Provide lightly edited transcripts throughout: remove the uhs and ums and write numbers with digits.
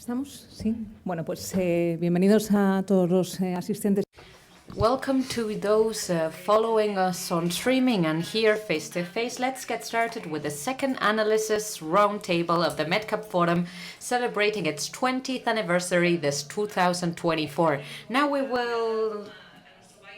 ¿Estamos? Sí. Bueno, pues bienvenidos a todos los asistentes. Welcome to those following us on streaming and here face-to-face. Let's get started with the second analysis roundtable of the Medcap Forum, celebrating its 20th anniversary this 2024. Now we will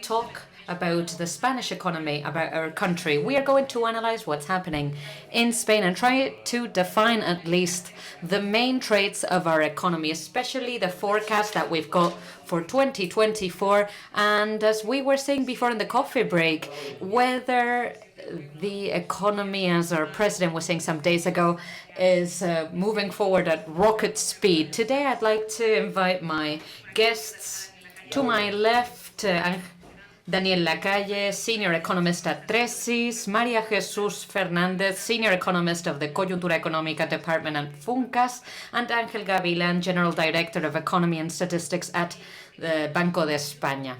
talk about the Spanish economy, about our country. We are going to analyze what's happening in Spain and try to define at least the main traits of our economy, especially the forecast that we've got for 2024. And as we were saying before in the coffee break, whether the economy, as our president was saying some days ago, is moving forward at rocket speed. Today I'd like to invite my guests. To my left, Daniel Lacalle, Senior Economist at Tressis, María Jesús Fernández, Senior Economist of the Coyuntura Económica Department at Funcas, and Ángel Gavilán, General Director of Economy and Statistics at the Banco de España.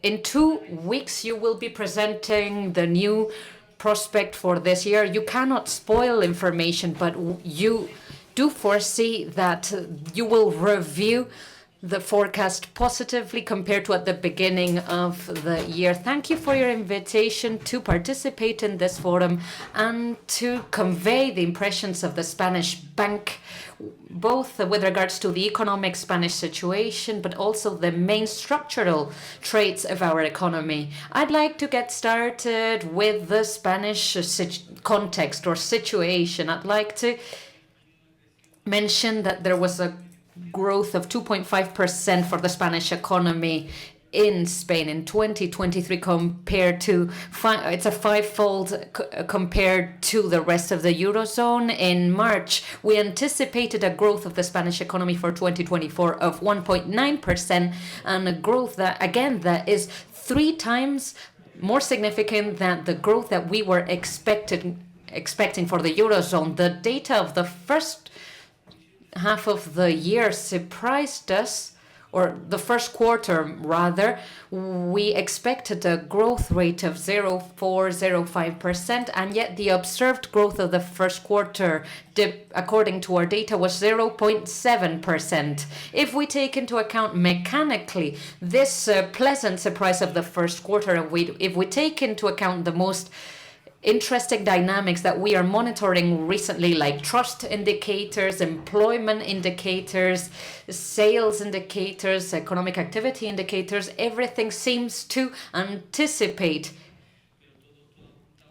In 2 weeks, you will be presenting the new prospect for this year. You cannot spoil information, but you do foresee that you will review the forecast positively compared to at the beginning of the year. Thank you for your invitation to participate in this forum and to convey the impressions of the Spanish bank, both with regards to the economic Spanish situation, but also the main structural traits of our economy. I'd like to get started with the Spanish context or situation. I'd like to mention that there was a growth of 2.5% for the Spanish economy in Spain in 2023 compared to, it's a fivefold compared to the rest of the Eurozone. In March, we anticipated a growth of the Spanish economy for 2024 of 1.9% and a growth that is 3 times more significant than the growth that we were expecting for the Eurozone. The data of the first half of the year surprised us, or the first quarter rather. We expected a growth rate of 0.05%, and yet the observed growth of the first quarter, according to our data, was 0.7%. If we take into account mechanically this pleasant surprise of the first quarter, and if we take into account the most interesting dynamics that we are monitoring recently, like trust indicators, employment indicators, sales indicators, economic activity indicators, everything seems to anticipate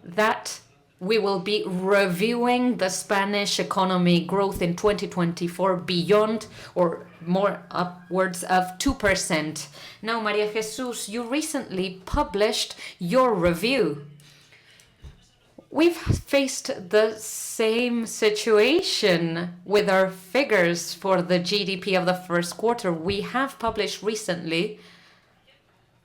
that we will be reviewing the Spanish economy growth in 2024 beyond or more upwards of 2%. Now, María Jesús, you recently published your review. We've faced the same situation with our figures for the GDP of the first quarter. We have published recently,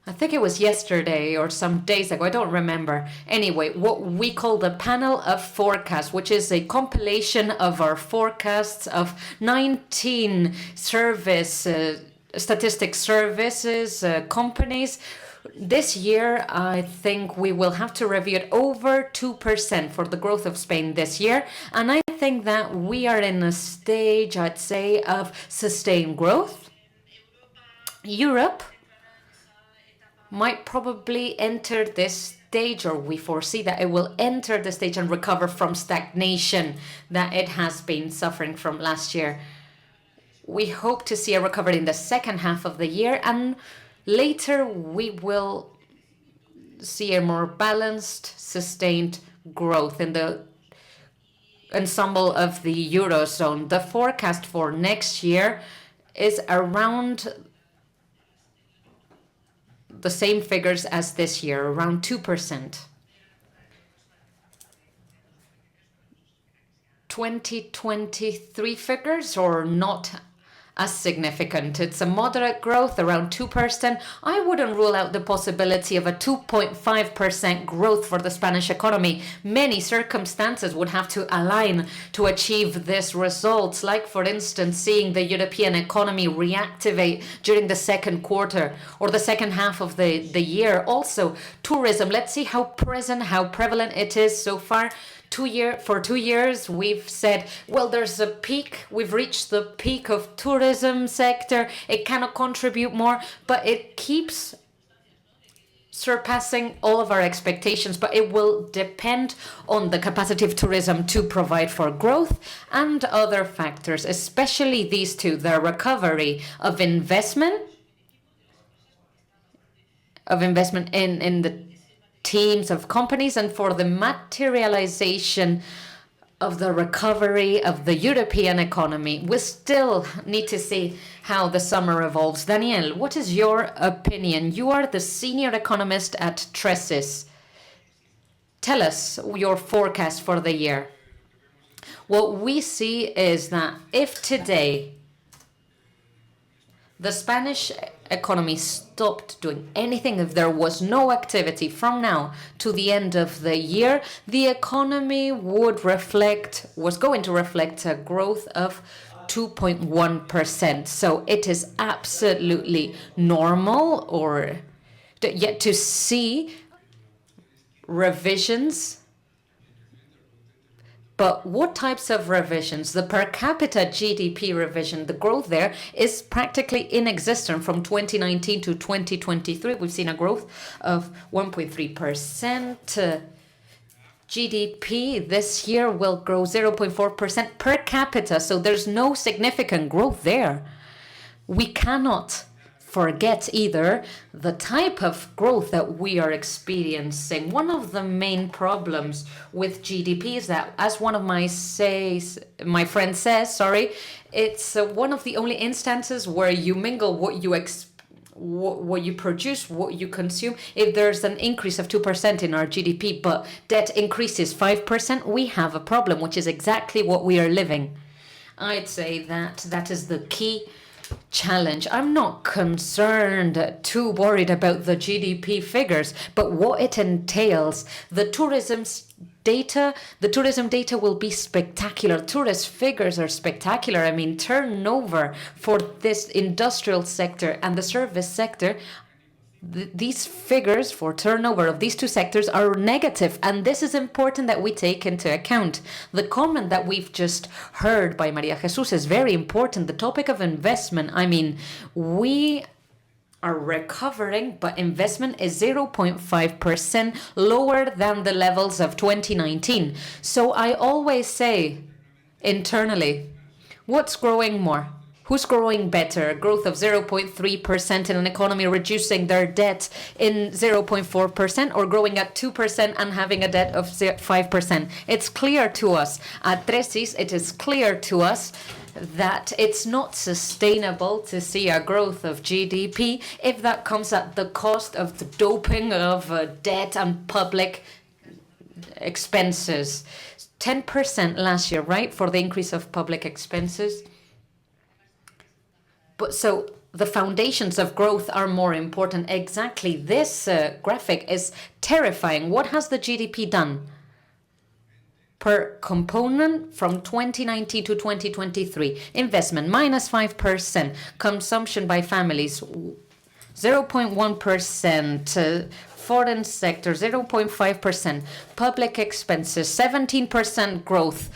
I think it was yesterday or some days ago, I don't remember. Anyway, what we call the panel of forecasts, which is a compilation of our forecasts of 19 statistics services companies. This year, I think we will have to review it over 2% for the growth of Spain this year. And I think that we are in a stage, I'd say, of sustained growth. Europe might probably enter this stage, or we foresee that it will enter the stage and recover from stagnation that it has been suffering from last year. We hope to see a recovery in the second half of the year, and later, we will see a more balanced, sustained growth in the ensemble of the Eurozone. The forecast for next year is around the same figures as this year, around 2%. 2023 figures are not as significant. It's a moderate growth, around 2%. I wouldn't rule out the possibility of a 2.5% growth for the Spanish economy. Many circumstances would have to align to achieve this result, like, for instance, seeing the European economy reactivate during the second quarter or the second half of the year. Also, tourism. Let's see how prevalent it is so far. For 2 years, we've said, well, there's a peak. We've reached the peak of tourism sector. It cannot contribute more, but it keeps surpassing all of our expectations, but it will depend on the capacity of tourism to provide for growth and other factors, especially these two, the recovery of investment in the teams of companies, and for the materialization of the recovery of the European economy. We still need to see how the summer evolves. Daniel, what is your opinion? You are the senior economist at Tressis. Tell us your forecast for the year. What we see is that if today the Spanish economy stopped doing anything, if there was no activity from now to the end of the year, the economy was going to reflect a growth of 2.1%. So it is absolutely normal or yet to see revisions. But what types of revisions? The per capita GDP revision, the growth there is practically inexistent from 2019 to 2023. We've seen a growth of 1.3%. GDP this year will grow 0.4% per capita, so there's no significant growth there. We cannot forget either the type of growth that we are experiencing. One of the main problems with GDP is that, as one of my friends says, it's one of the only instances where you mingle what you produce, what you consume. If there's an increase of 2% in our GDP, but debt increases 5%, we have a problem, which is exactly what we are living. I'd say that is the key challenge. I'm not too worried about the GDP figures, but what it entails. The tourism data will be spectacular. Tourist figures are spectacular. I mean, turnover for this industrial sector and the service sector, these figures for turnover of these two sectors are negative, and this is important that we take into account. The comment that we've just heard by María Jesús is very important. The topic of investment, I mean, we are recovering, but investment is 0.5% lower than the levels of 2019. So I always say internally, what's growing more? Who's growing better? Growth of 0.3% in an economy reducing their debt in 0.4%, or growing at 2% and having a debt of 5%? It's clear to us. At Tressis, it is clear to us that it's not sustainable to see a growth of GDP if that comes at the cost of the doping of debt and public expenses. 10% last year, right, for the increase of public expenses. But so the foundations of growth are more important. Exactly. This graphic is terrifying. What has the GDP done per component from 2019 to 2023? Investment, minus 5%. Consumption by families, 0.1%. Foreign sector, 0.5%. Public expenses, 17% growth.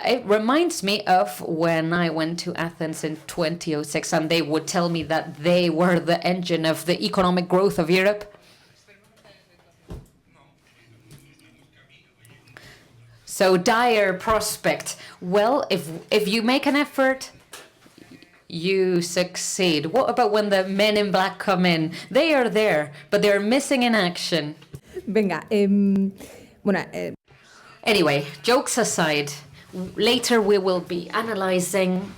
It reminds me of when I went to Athens in 2006, and they would tell me that they were the engine of the economic growth of Europe. So dire prospect. Well, if you make an effort, you succeed. What about when the men in black come in? They are there, but they're missing in action. Venga, Anyway, jokes aside, later we will be analyzing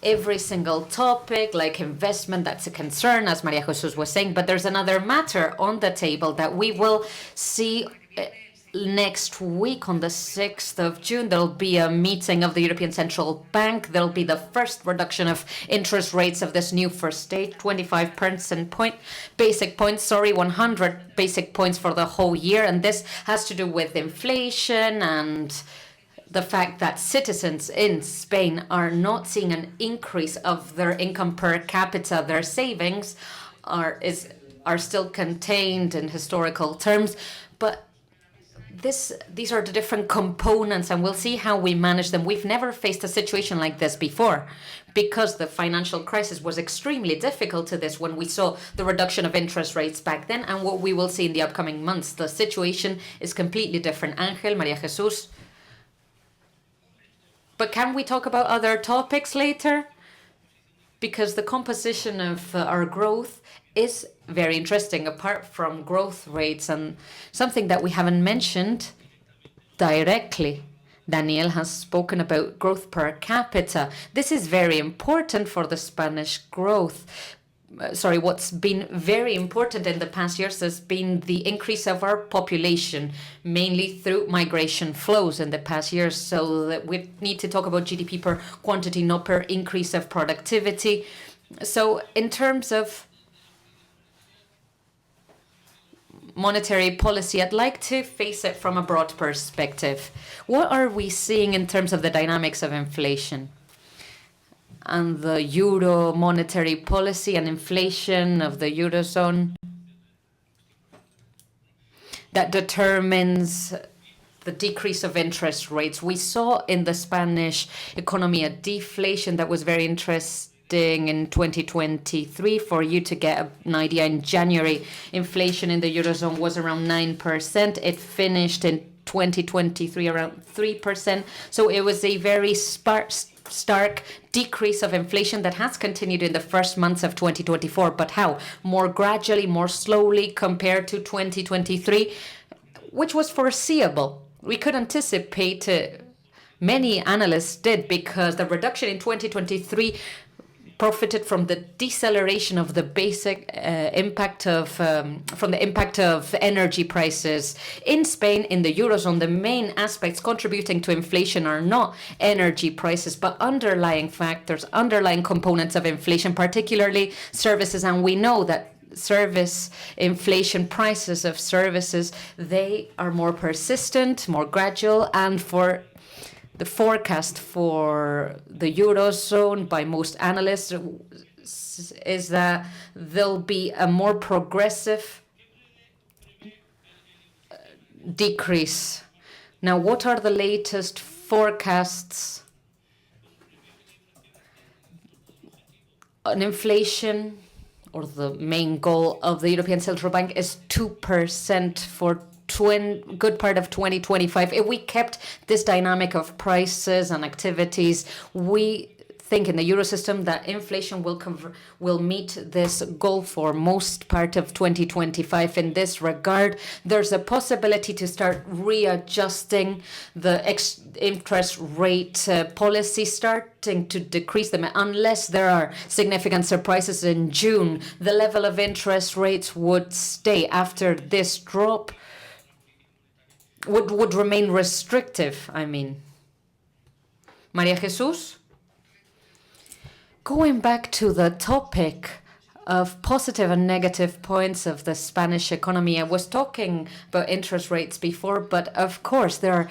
every single topic, like investment, that's a concern, as María Jesús was saying, but there's another matter on the table that we will see next week on the 6th of June. There'll be a meeting of the European Central Bank. There'll be the first reduction of interest rates of this new first stage, 100 basic points, 100 basic points for the whole year. And this has to do with inflation and the fact that citizens in Spain are not seeing an increase of their income per capita. Their savings are still contained in historical terms, but these are the different components, and we'll see how we manage them. We've never faced a situation like this before, because the financial crisis was extremely difficult to this when we saw the reduction of interest rates back then, and what we will see in the upcoming months. The situation is completely different. Ángel, María Jesús. But can we talk about other topics later? Because the composition of our growth is very interesting, apart from growth rates, and something that we haven't mentioned directly. Daniel has spoken about growth per capita. This is very important for the Spanish growth. What's been very important in the past years has been the increase of our population, mainly through migration flows in the past years. So that we need to talk about GDP per quantity, not per increase of productivity. So in terms of monetary policy, I'd like to face it from a broad perspective. What are we seeing in terms of the dynamics of inflation? And the euro monetary policy and inflation of the eurozone that determines the decrease of interest rates. We saw in the Spanish economy a deflation that was very interesting in 2023. For you to get an idea, in January, inflation in the eurozone was around 9%. It finished in 2023 around 3%. So it was a very stark decrease of inflation that has continued in the first months of 2024. But how? More gradually, more slowly compared to 2023, which was foreseeable. We could anticipate it. Many analysts did, because the reduction in 2023 profited from the deceleration of the basic impact of energy prices. In Spain, in the Eurozone, the main aspects contributing to inflation are not energy prices, but underlying factors, underlying components of inflation, particularly services. And we know that service inflation, prices of services, they are more persistent, more gradual, and for the forecast for the Eurozone by most analysts is that there'll be a more progressive decrease. Now, what are the latest forecasts on inflation? Or the main goal of the European Central Bank is 2% for good part of 2025. If we kept this dynamic of prices and activities, we think in the Eurosystem that inflation will meet this goal for most part of 2025. In this regard, there's a possibility to start readjusting the interest rate policy, starting to decrease them, unless there are significant surprises in June. The level of interest rates would stay after this drop, would remain restrictive, I mean. María Jesús? Going back to the topic of positive and negative points of the Spanish economy, I was talking about interest rates before, but of course there are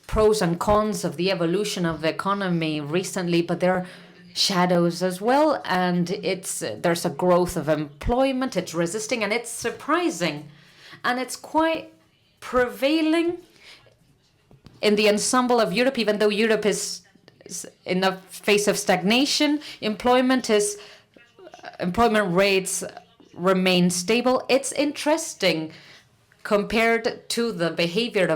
pros and cons of the evolution of the economy recently, but there are shadows as well, and there's a growth of employment, it's resisting, and it's surprising, and it's quite prevailing in the ensemble of Europe, even though Europe is in the face of stagnation. Employment rates remain stable. It's interesting compared to the behavior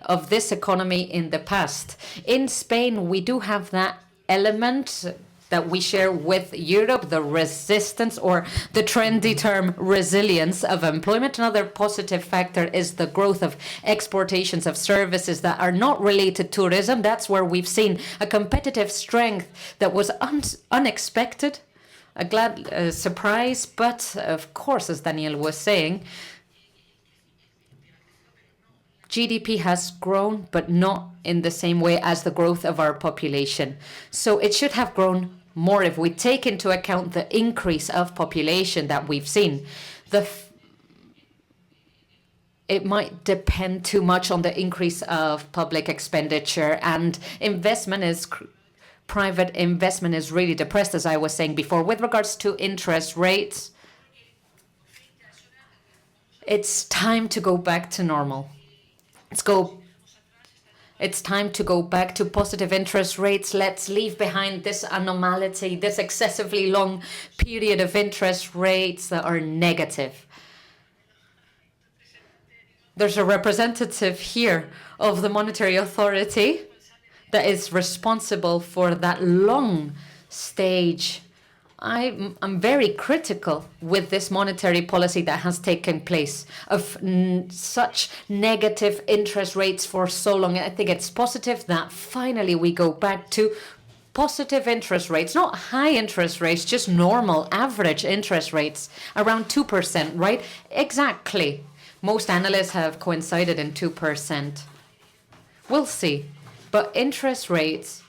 of this economy in the past. In Spain, we do have that element that we share with Europe, the resistance, or the trendy term resilience of employment. Another positive factor is the growth of exportations of services that are not related to tourism. That's where we've seen a competitive strength that was unexpected, a glad surprise. But of course, as Daniel was saying, GDP has grown, but not in the same way as the growth of our population. So it should have grown more if we take into account the increase of population that we've seen. It might depend too much on the increase of public expenditure, and private investment is really depressed, as I was saying before. With regards to interest rates, it's time to go back to normal. It's time to go back to positive interest rates. Let's leave behind this anomaly, this excessively long period of interest rates that are negative. There's a representative here of the monetary authority that is responsible for that long stage. I'm very critical with this monetary policy that has taken place of such negative interest rates for so long. I think it's positive that finally we go back to positive interest rates, not high interest rates, just normal average interest rates, around 2%, right? Exactly. Most analysts have coincided in 2%. We'll see. But interest rates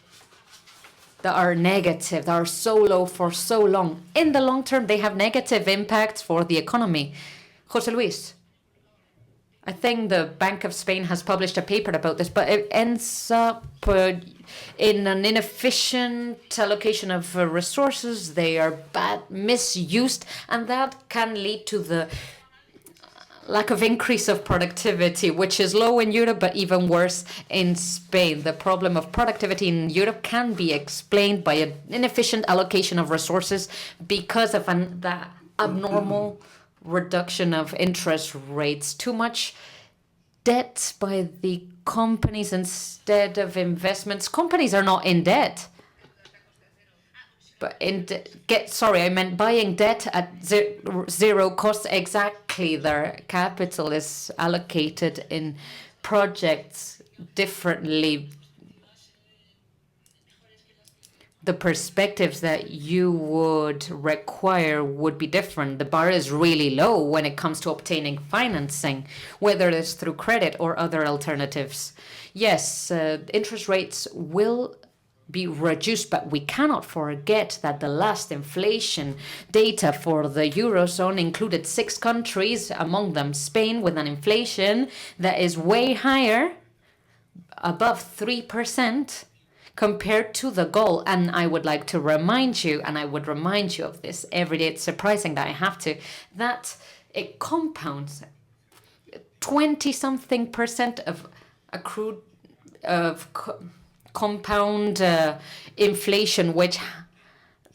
that are negative, that are so low for so long, in the long term, they have negative impacts for the economy. José Luis, I think the Bank of Spain has published a paper about this, but it ends up in an inefficient allocation of resources. They are misused, and that can lead to the lack of increase of productivity, which is low in Europe, but even worse in Spain. The problem of productivity in Europe can be explained by an inefficient allocation of resources because of that abnormal reduction of interest rates. Too much debt by the companies instead of investments. Companies are not in debt. But I meant buying debt at zero cost. Exactly, their capital is allocated in projects differently. The perspectives that you would require would be different. The bar is really low when it comes to obtaining financing, whether it's through credit or other alternatives. Yes, interest rates will be reduced, but we cannot forget that the last inflation data for the Eurozone included 6 countries, among them Spain, with an inflation that is way higher, above 3%, compared to the goal. And I would like to remind you, and I would remind you of this every day, it's surprising that I have to, that it compounds 20-something% of accrued compound inflation, which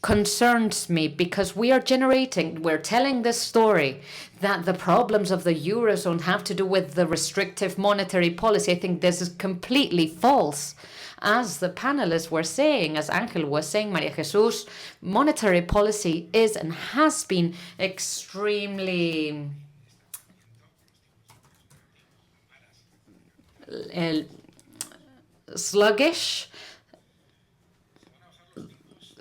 concerns me because we're telling this story that the problems of the Eurozone have to do with the restrictive monetary policy. I think this is completely false. As the panelists were saying, as Ángel was saying, María Jesús, monetary policy is and has been extremely sluggish.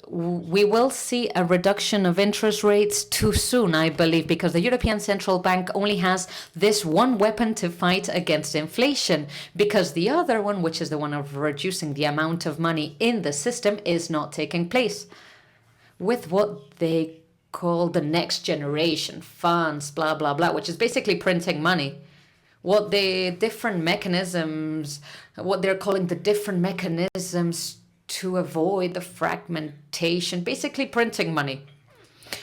We will see a reduction of interest rates too soon, I believe, because the European Central Bank only has this one weapon to fight against inflation, because the other one, which is the one of reducing the amount of money in the system, is not taking place with what they call the next generation funds, blah, blah, blah, which is basically printing money. What they're calling the different mechanisms to avoid the fragmentation, basically printing money.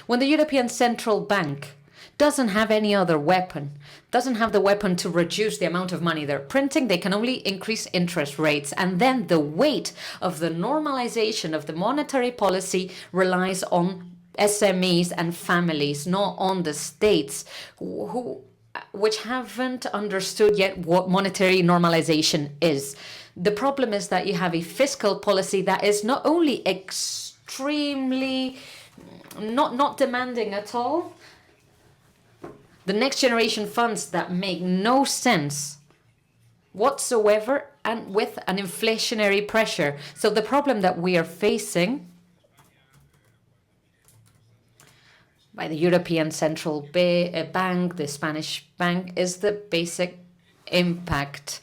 When the European Central Bank doesn't have any other weapon, doesn't have the weapon to reduce the amount of money they're printing, they can only increase interest rates. And then the weight of the normalization of the monetary policy relies on SMEs and families, not on the states, which haven't understood yet what monetary normalization is. The problem is that you have a fiscal policy that is not only extremely not demanding at all, the next generation funds that make no sense whatsoever, and with an inflationary pressure. So the problem that we are facing by the European Central Bank, the Spanish bank, is the basic impact.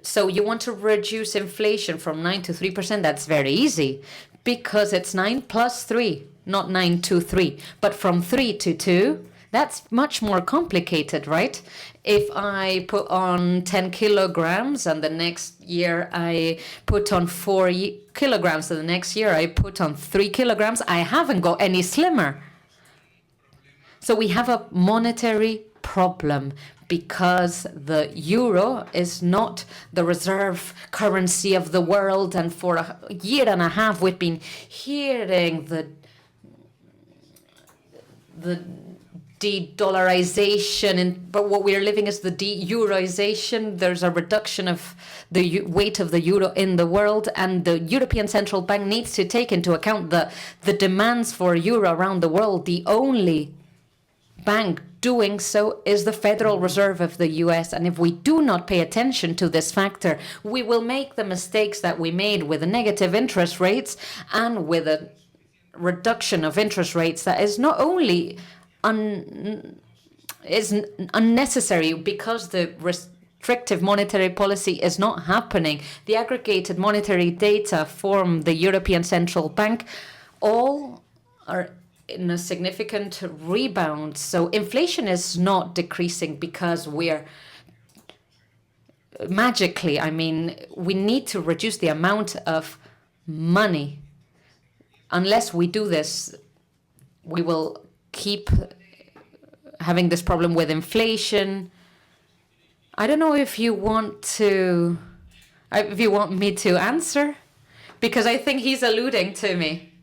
So you want to reduce inflation from 9 to 3%. That's very easy because it's 9 plus 3, not 9 to 3. But from 3 to 2, that's much more complicated, right? If I put on 10 kilograms and the next year I put on 4 kilograms and the next year I put on 3 kilograms, I haven't got any slimmer. So we have a monetary problem because the euro is not the reserve currency of the world, and for a year and a half we've been hearing the de-dollarization, but what we're living is the de-euroization. There's a reduction of the weight of the euro in the world, and the European Central Bank needs to take into account the demands for euro around the world. The only bank doing so is the Federal Reserve of the US, and if we do not pay attention to this factor, we will make the mistakes that we made with the negative interest rates and with a reduction of interest rates that is not only is unnecessary because the restrictive monetary policy is not happening. The aggregated monetary data from the European Central Bank all are in a significant rebound. So inflation is not decreasing because we're magically, I mean, we need to reduce the amount of money. Unless we do this, we will keep having this problem with inflation. I don't know if you want me to answer, because I think he's alluding to me.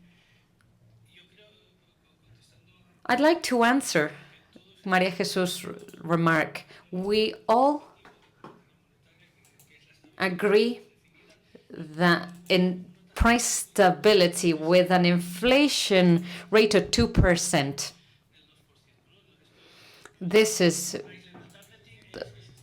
I'd like to answer María Jesús' remark. We all agree that in price stability with an inflation rate of 2%, this is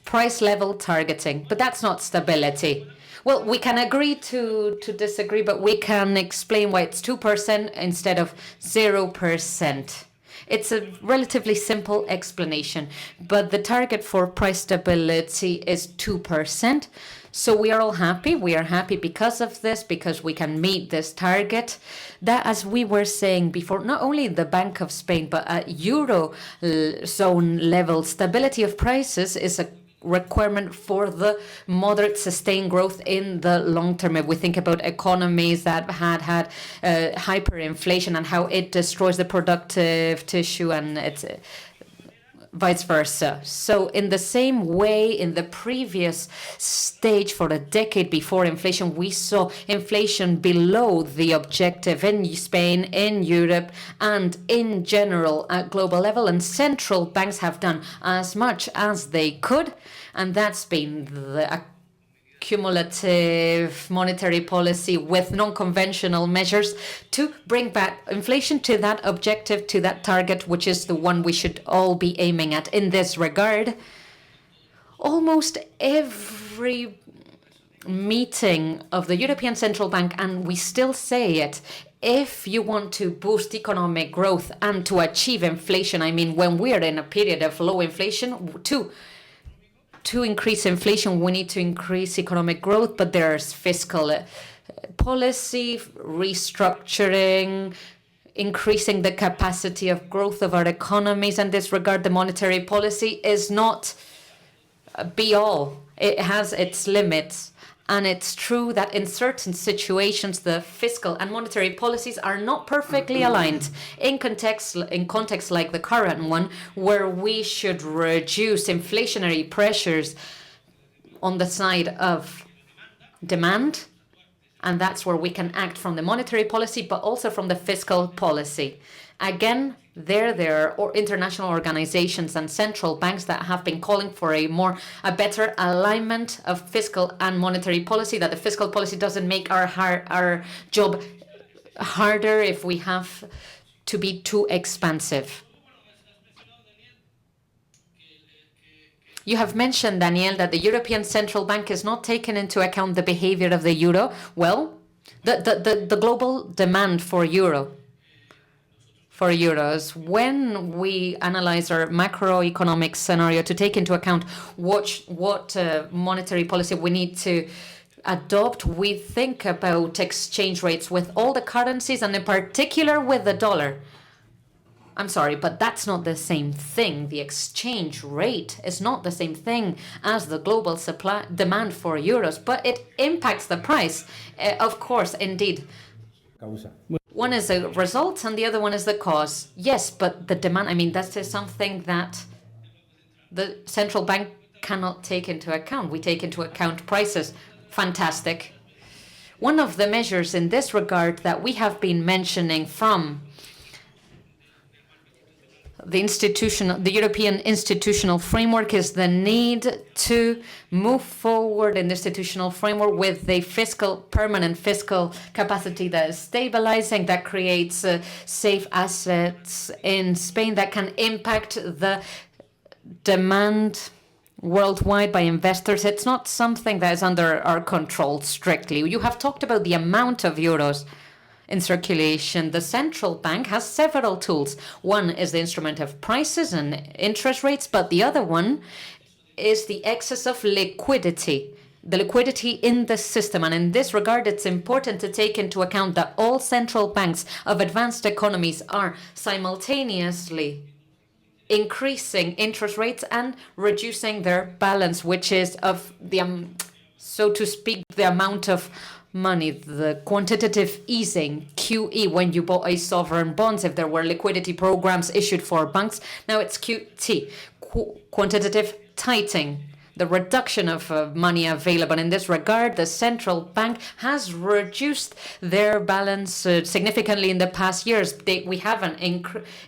price level targeting, but that's not stability. Well, we can agree to disagree, but we can explain why it's 2% instead of 0%. It's a relatively simple explanation, but the target for price stability is 2%. So we are all happy. We are happy because of this, because we can meet this target. That, as we were saying before, not only the Bank of Spain, but at Eurozone level, stability of prices is a requirement for the moderate sustained growth in the long term. If we think about economies that had hyperinflation and how it destroys the productive tissue, and it's vice versa. So in the same way, in the previous stage for a decade before inflation, we saw inflation below the objective in Spain, in Europe, and in general at global level, and central banks have done as much as they could, and that's been the cumulative monetary policy with non-conventional measures to bring back inflation to that objective, to that target, which is the one we should all be aiming at. In this regard, almost every meeting of the European Central Bank, and we still say it, if you want to boost economic growth and to achieve inflation, I mean, when we're in a period of low inflation, to increase inflation, we need to increase economic growth, but there's fiscal policy, restructuring, increasing the capacity of growth of our economies. In this regard, the monetary policy is not be all. It has its limits. And it's true that in certain situations, the fiscal and monetary policies are not perfectly aligned in context like the current one, where we should reduce inflationary pressures on the side of demand. And that's where we can act from the monetary policy, but also from the fiscal policy. Again, there are international organizations and central banks that have been calling for a better alignment of fiscal and monetary policy, that the fiscal policy doesn't make our job harder if we have to be too expansive. You have mentioned, Daniel, that the European Central Bank is not taking into account the behavior of the euro. Well, the global demand for euros, when we analyze our macroeconomic scenario to take into account what monetary policy we need to adopt, we think about exchange rates with all the currencies and in particular with the dollar. I'm sorry, but that's not the same thing. The exchange rate is not the same thing as the global demand for euros, but it impacts the price. Of course, indeed. One is a result and the other one is the cause. Yes, but the demand, I mean, that is something that the central bank cannot take into account. We take into account prices. Fantastic. One of the measures in this regard that we have been mentioning from the European institutional framework is the need to move forward in the institutional framework with a permanent fiscal capacity that is stabilizing, that creates safe assets in Spain that can impact the demand worldwide by investors. It's not something that is under our control strictly. You have talked about the amount of euros in circulation. The central bank has several tools. One is the instrument of prices and interest rates, but the other one is the excess of liquidity, the liquidity in the system. And in this regard, it's important to take into account that all central banks of advanced economies are simultaneously increasing interest rates and reducing their balance, which is of the, so to speak, the amount of money, the quantitative easing, QE, when you bought a sovereign bonds, if there were liquidity programs issued for banks. Now it's QT, quantitative tightening, the reduction of money available. In this regard, the central bank has reduced their balance significantly in the past years. We haven't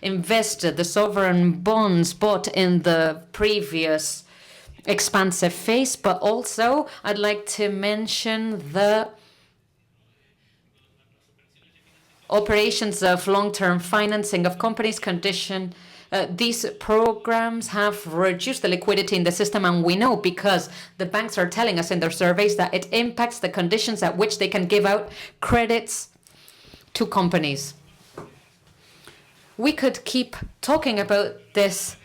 invested the sovereign bonds bought in the previous expansive phase, but also I'd like to mention the operations of long-term financing of companies condition. These programs have reduced the liquidity in the system, and we know because the banks are telling us in their surveys that it impacts the conditions at which they can give out credits to companies. We could keep talking about this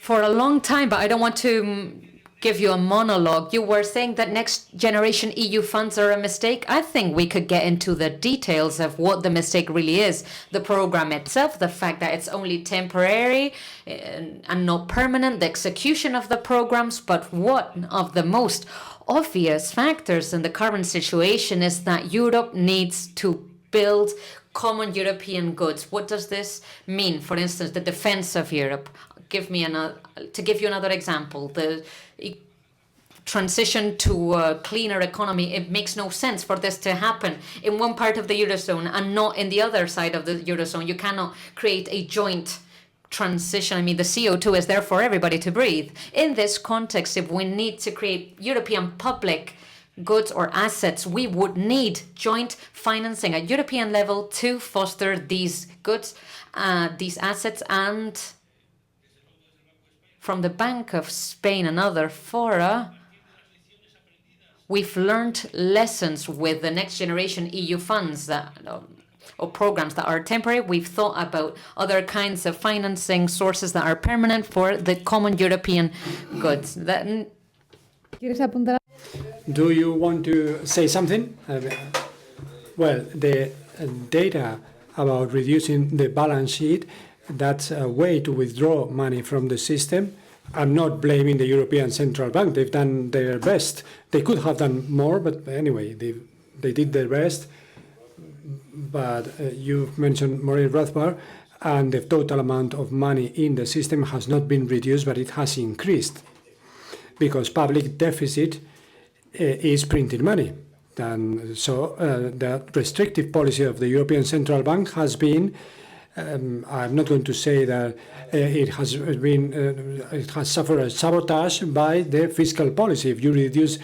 for a long time, but I don't want to give you a monologue. You were saying that next generation EU funds are a mistake. I think we could get into the details of what the mistake really is. The program itself, the fact that it's only temporary and not permanent, the execution of the programs. But one of the most obvious factors in the current situation is that Europe needs to build common European goods. What does this mean? For instance, the defense of Europe. To give you another example, the transition to a cleaner economy, it makes no sense for this to happen in one part of the Eurozone and not in the other side of the Eurozone. You cannot create a joint transition. I mean, the CO2 is there for everybody to breathe. In this context, if we need to create European public goods or assets, we would need joint financing at European level to foster these goods, these assets. And from the Bank of Spain and other fora, we've learned lessons with the next generation EU funds or programs that are temporary. We've thought about other kinds of financing sources that are permanent for the common European goods. Do you want to say something? Well, the data about reducing the balance sheet, that's a way to withdraw money from the system. I'm not blaming the European Central Bank. They've done their best. They could have done more, but anyway, they did their best. But you've mentioned Maurice Rothbard, and the total amount of money in the system has not been reduced, but it has increased because public deficit is printing money. And so the restrictive policy of the European Central Bank has been, I'm not going to say that it has suffered a sabotage by the fiscal policy. If you reduce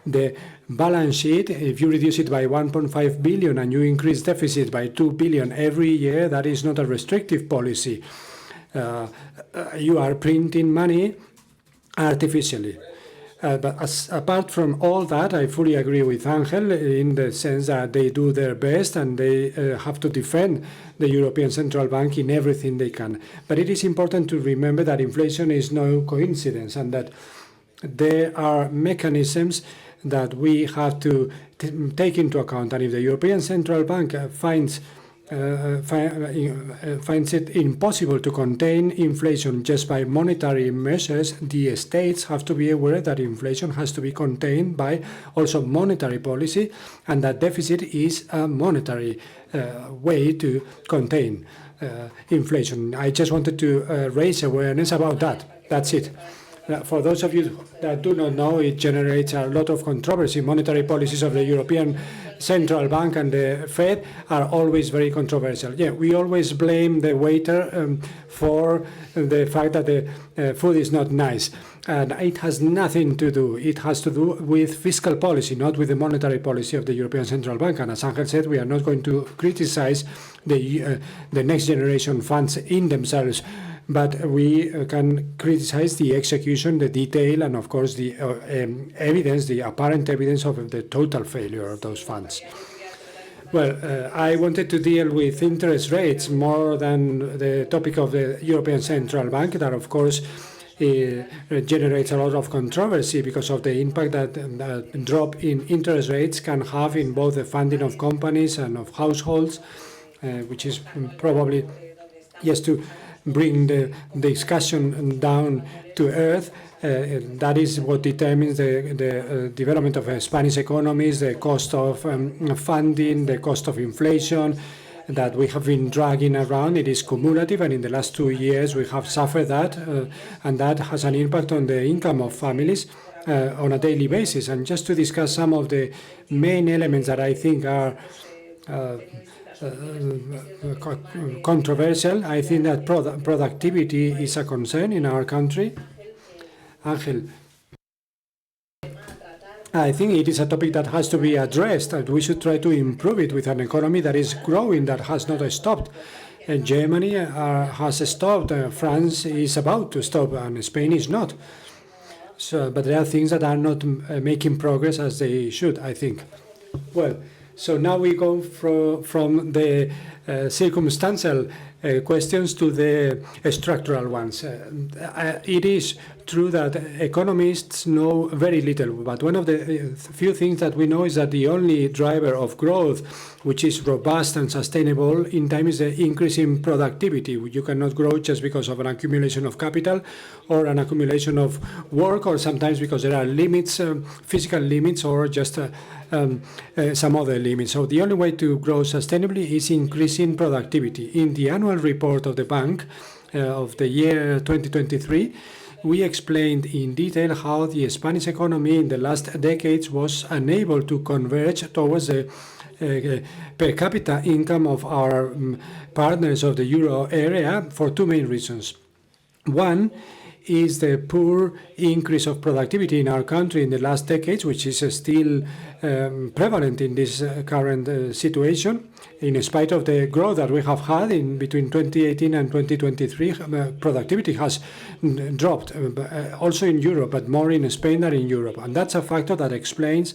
the balance sheet, if you reduce it by 1.5 billion and you increase deficit by 2 billion every year, that is not a restrictive policy. You are printing money artificially. But apart from all that, I fully agree with Angel in the sense that they do their best and they have to defend the European Central Bank in everything they can. But it is important to remember that inflation is no coincidence and that there are mechanisms that we have to take into account. And if the European Central Bank finds it impossible to contain inflation just by monetary measures, the states have to be aware that inflation has to be contained by also monetary policy, and that deficit is a monetary way to contain inflation. I just wanted to raise awareness about that. That's it. For those of you that do not know, it generates a lot of controversy. Monetary policies of the European Central Bank and the Fed are always very controversial. Yeah, we always blame the waiter for the fact that the food is not nice. And it has nothing to do. It has to do with fiscal policy, not with the monetary policy of the European Central Bank. And as Angel said, we are not going to criticize the next generation funds in themselves, but we can criticize the execution, the detail, and of course the evidence, the apparent evidence of the total failure of those funds. Well, I wanted to deal with interest rates more than the topic of the European Central Bank, that of course generates a lot of controversy because of the impact that drop in interest rates can have in both the funding of companies and of households, which is probably just to bring the discussion down to earth. That is what determines the development of Spanish economies, the cost of funding, the cost of inflation that we have been dragging around. It is cumulative, and in the last 2 years we have suffered that, and that has an impact on the income of families on a daily basis. And just to discuss some of the main elements that I think are controversial, I think that productivity is a concern in our country. Angel, I think it is a topic that has to be addressed, and we should try to improve it with an economy that is growing, that has not stopped. Germany has stopped, France is about to stop, and Spain is not. So, but there are things that are not making progress as they should, I think. Well, so now we go from the circumstantial questions to the structural ones. It is true that economists know very little, but one of the few things that we know is that the only driver of growth, which is robust and sustainable in time, is the increase in productivity. You cannot grow just because of an accumulation of capital or an accumulation of work, or sometimes because there are limits, physical limits, or just some other limits. So the only way to grow sustainably is increasing productivity. In the annual report of the bank of the year 2023, we explained in detail how the Spanish economy in the last decades was unable to converge towards the per capita income of our partners of the euro area for two main reasons. One is the poor increase of productivity in our country in the last decades, which is still prevalent in this current situation. In spite of the growth that we have had in between 2018 and 2023, productivity has dropped, also in Europe, but more in Spain than in Europe. And that's a factor that explains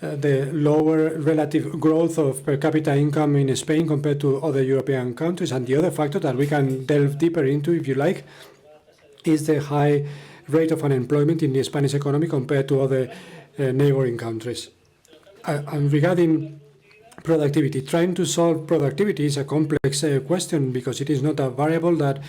the lower relative growth of per capita income in Spain compared to other European countries. And the other factor that we can delve deeper into, if you like, is the high rate of unemployment in the Spanish economy compared to other neighboring countries. And regarding productivity, trying to solve productivity is a complex question, because it is not a variable that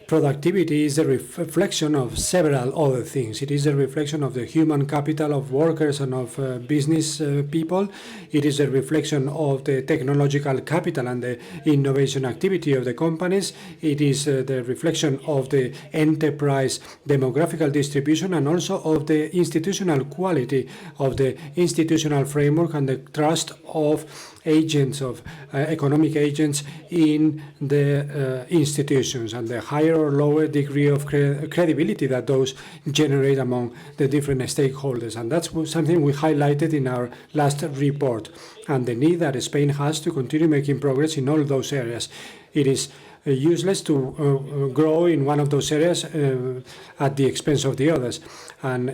productivity is a reflection of several other things. It is a reflection of the human capital of workers and of business people. It is a reflection of the technological capital and the innovation activity of the companies. It is the reflection of the enterprise demographical distribution, and also of the institutional quality of the institutional framework and the trust of agents, of economic agents in the institutions, and the higher or lower degree of credibility that those generate among the different stakeholders. And that's something we highlighted in our last report, and the need that Spain has to continue making progress in all those areas. It is useless to grow in one of those areas at the expense of the others. And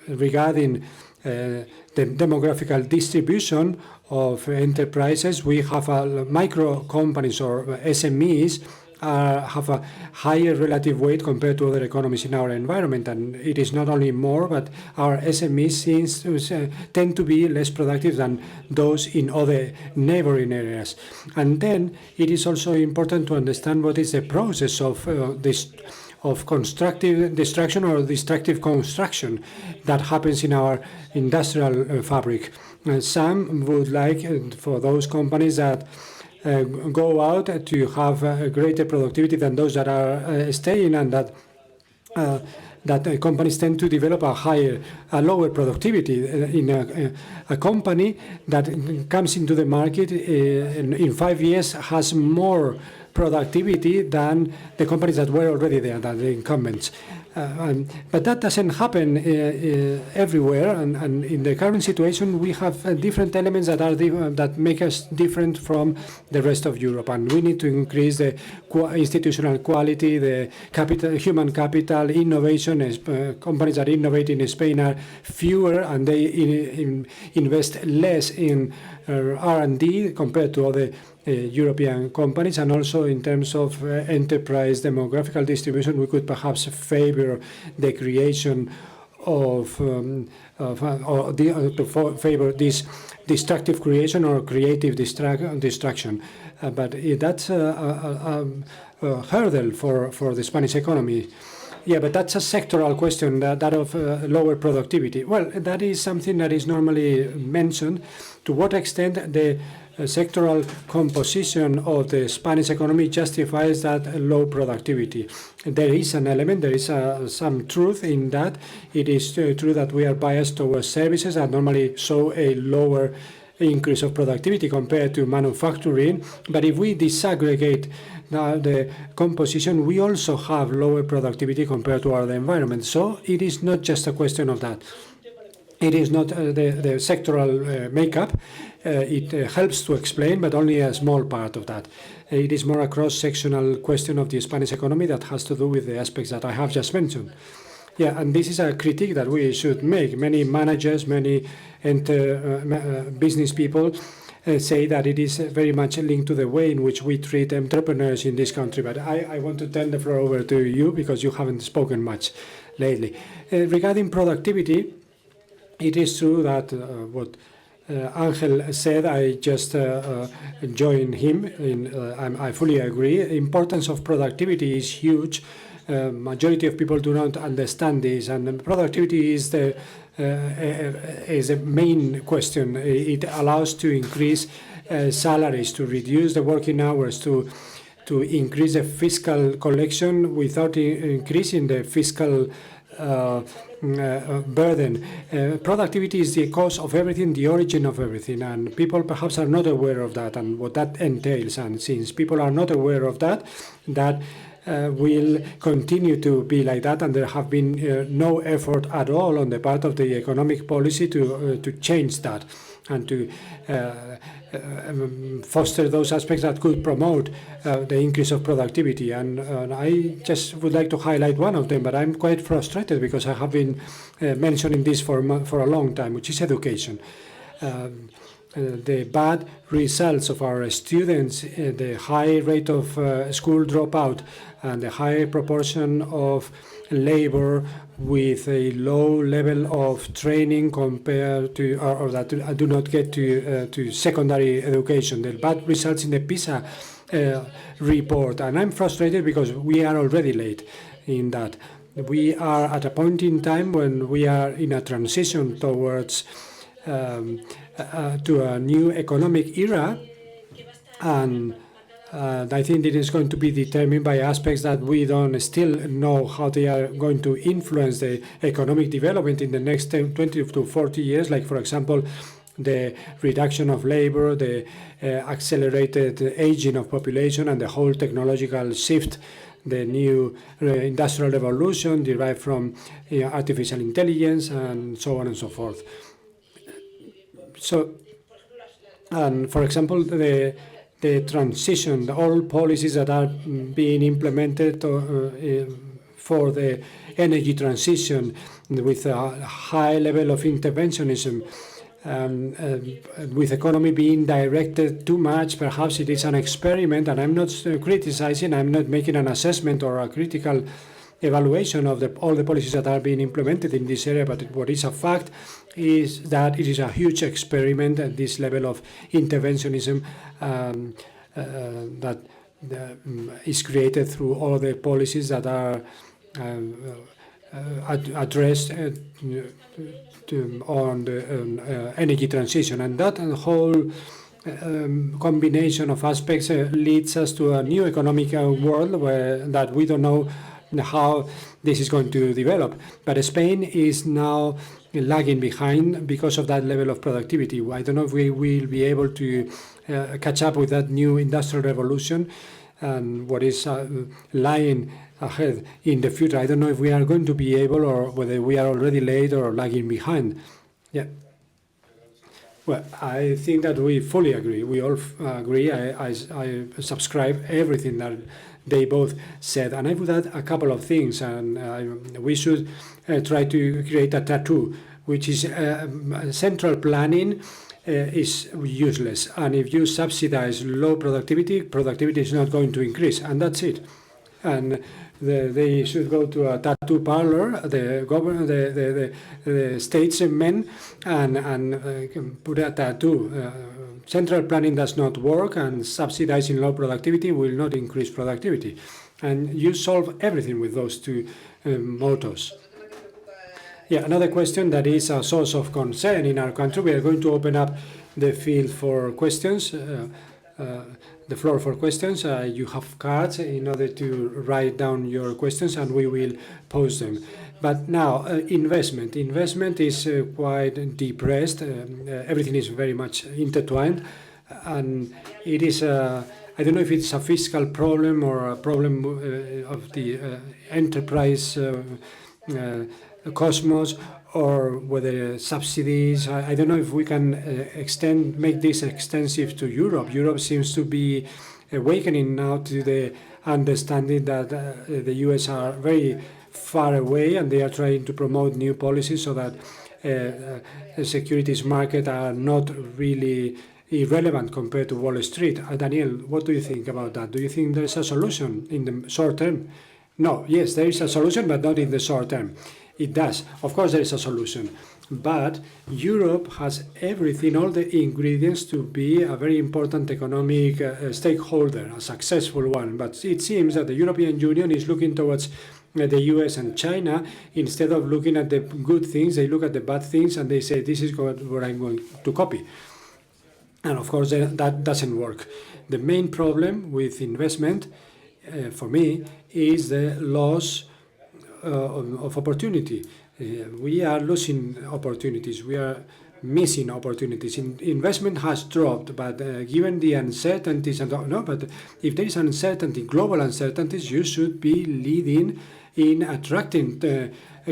regarding the demographical distribution of enterprises, we have micro companies, or SMEs, have a higher relative weight compared to other economies in our environment. And it is not only more, but our SMEs tend to be less productive than those in other neighboring areas. And then it is also important to understand what is the process of constructive destruction or destructive construction that happens in our industrial fabric. Some would like for those companies that go out to have greater productivity than those that are staying, and that companies tend to develop a lower productivity. In a company that comes into the market in 5 years has more productivity than the companies that were already there, than the incumbents. But that doesn't happen everywhere, and in the current situation we have different elements that make us different from the rest of Europe, and we need to increase the institutional quality, the human capital, innovation. Companies that innovate in Spain are fewer, and they invest less in R&D compared to other European companies, and also in terms of enterprise demographical distribution, we could perhaps favor the creation of favor this destructive creation or creative destruction. But that's a hurdle for the Spanish economy. Yeah, but that's a sectoral question, that of lower productivity. Well, that is something that is normally mentioned. To what extent the sectoral composition of the Spanish economy justifies that low productivity? There is an element, there is some truth in that. It is true that we are biased towards services that normally show a lower increase of productivity compared to manufacturing. But if we disaggregate the composition, we also have lower productivity compared to other environments. So it is not just a question of that. It is not the sectoral makeup. It helps to explain, but only a small part of that. It is more a cross-sectional question of the Spanish economy that has to do with the aspects that I have just mentioned. Yeah, and this is a critique that we should make. Many managers, many business people say that it is very much linked to the way in which we treat entrepreneurs in this country. But I want to turn the floor over to you because you haven't spoken much lately. Regarding productivity, it is true that what Ángel said, I just join him. I fully agree. The importance of productivity is huge. Majority of people do not understand this, and productivity is a main question. It allows to increase salaries, to reduce the working hours, to increase the fiscal collection without increasing the fiscal burden. Productivity is the cause of everything, the origin of everything, and people perhaps are not aware of that and what that entails. And since people are not aware of that, that will continue to be like that, and there have been no effort at all on the part of the economic policy to change that and to foster those aspects that could promote the increase of productivity. And I just would like to highlight one of them, but I'm quite frustrated because I have been mentioning this for a long time, which is education. The bad results of our students, the high rate of school dropout, and the high proportion of labor with a low level of training compared to, or that do not get to secondary education. The bad results in the PISA report. And I'm frustrated because we are already late in that. We are at a point in time when we are in a transition towards to a new economic era, and I think it is going to be determined by aspects that we don't still know how they are going to influence the economic development in the next 20 to 40 years, like, for example, the reduction of labor, the accelerated aging of population, and the whole technological shift, the new industrial revolution derived from artificial intelligence, and so on and so forth. So, and for example, the transition, all policies that are being implemented for the energy transition with a high level of interventionism, with economy being directed too much, perhaps it is an experiment, and I'm not criticizing, I'm not making an assessment or a critical evaluation of all the policies that are being implemented in this area, but what is a fact is that it is a huge experiment at this level of interventionism that is created through all the policies that are addressed on the energy transition, and that whole combination of aspects leads us to a new economic world that we don't know how this is going to develop. But Spain is now lagging behind because of that level of productivity. I don't know if we will be able to catch up with that new industrial revolution and what is lying ahead in the future. I don't know if we are going to be able, or whether we are already late or lagging behind. Yeah. Well, I think that we fully agree. We all agree. I subscribe everything that they both said, and I would add a couple of things. And we should try to create a tattoo, which is central planning is useless. And if you subsidize low productivity, productivity is not going to increase, and that's it. And they should go to a tattoo parlor, the statesmen, and put a tattoo. Central planning does not work, and subsidizing low productivity will not increase productivity. And you solve everything with those two mottos. Yeah, another question that is a source of concern in our country. We are going to open up the field for questions. The floor for questions. You have cards in order to write down your questions, and we will pose them. But now, investment. Investment is quite depressed. Everything is very much intertwined, and it is I don't know if it's a fiscal problem or a problem of the enterprise cosmos, or whether subsidies. I don't know if we can make this extensive to Europe. Europe seems to be awakening now to the understanding that the US are very far away, and they are trying to promote new policies so that the securities market are not really irrelevant compared to Wall Street. Daniel, what do you think about that? Do you think there's a solution in the short term? No, yes, there is a solution, but not in the short term. It does. Of course, there is a solution. But Europe has everything, all the ingredients to be a very important economic stakeholder, a successful one. But it seems that the European Union is looking towards the US and China. Instead of looking at the good things, they look at the bad things, and they say, this is what I'm going to copy. And of course, that doesn't work. The main problem with investment, for me, is the loss of opportunity. We are losing opportunities. We are missing opportunities. Investment has dropped, but given the uncertainties, but if there is uncertainty, global uncertainties, you should be leading in attracting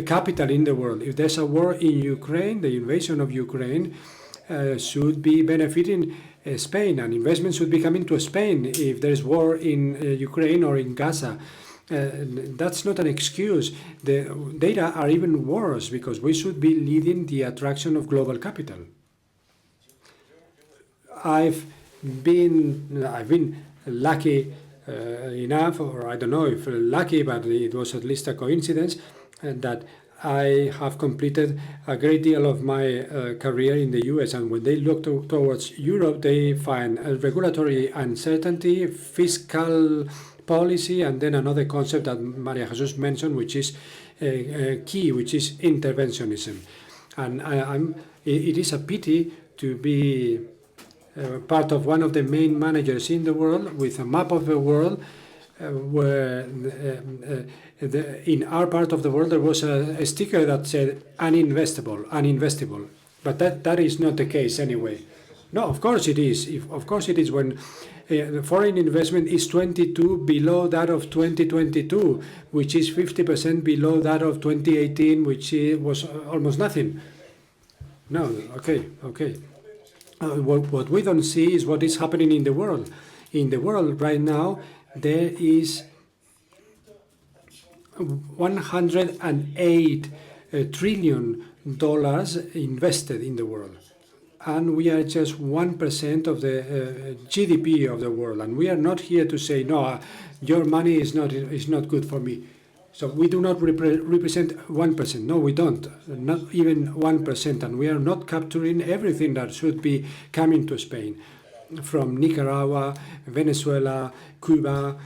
capital in the world. If there's a war in Ukraine, the invasion of Ukraine should be benefiting Spain, and investment should be coming to Spain. If there's war in Ukraine or in Gaza, that's not an excuse. The data are even worse, because we should be leading the attraction of global capital. I've been lucky enough, or I don't know if lucky, but it was at least a coincidence, that I have completed a great deal of my career in the US, and when they look towards Europe, they find regulatory uncertainty, fiscal policy, and then another concept that María Jesús mentioned, which is key, which is interventionism. And it is a pity to be part of one of the main managers in the world with a map of the world where in our part of the world there was a sticker that said uninvestable. But that is not the case anyway. No, of course it is. Of course it is when foreign investment is 22 below that of 2022, which is 50% below that of 2018, which was almost nothing. No, okay. What we don't see is what is happening in the world. In the world right now, there is $108 trillion invested in the world. And we are just 1% of the GDP of the world. And we are not here to say, no, your money is not good for me. So we do not represent 1%. No, we don't. Not even 1%. And we are not capturing everything that should be coming to Spain. From Nicaragua, Venezuela, Cuba,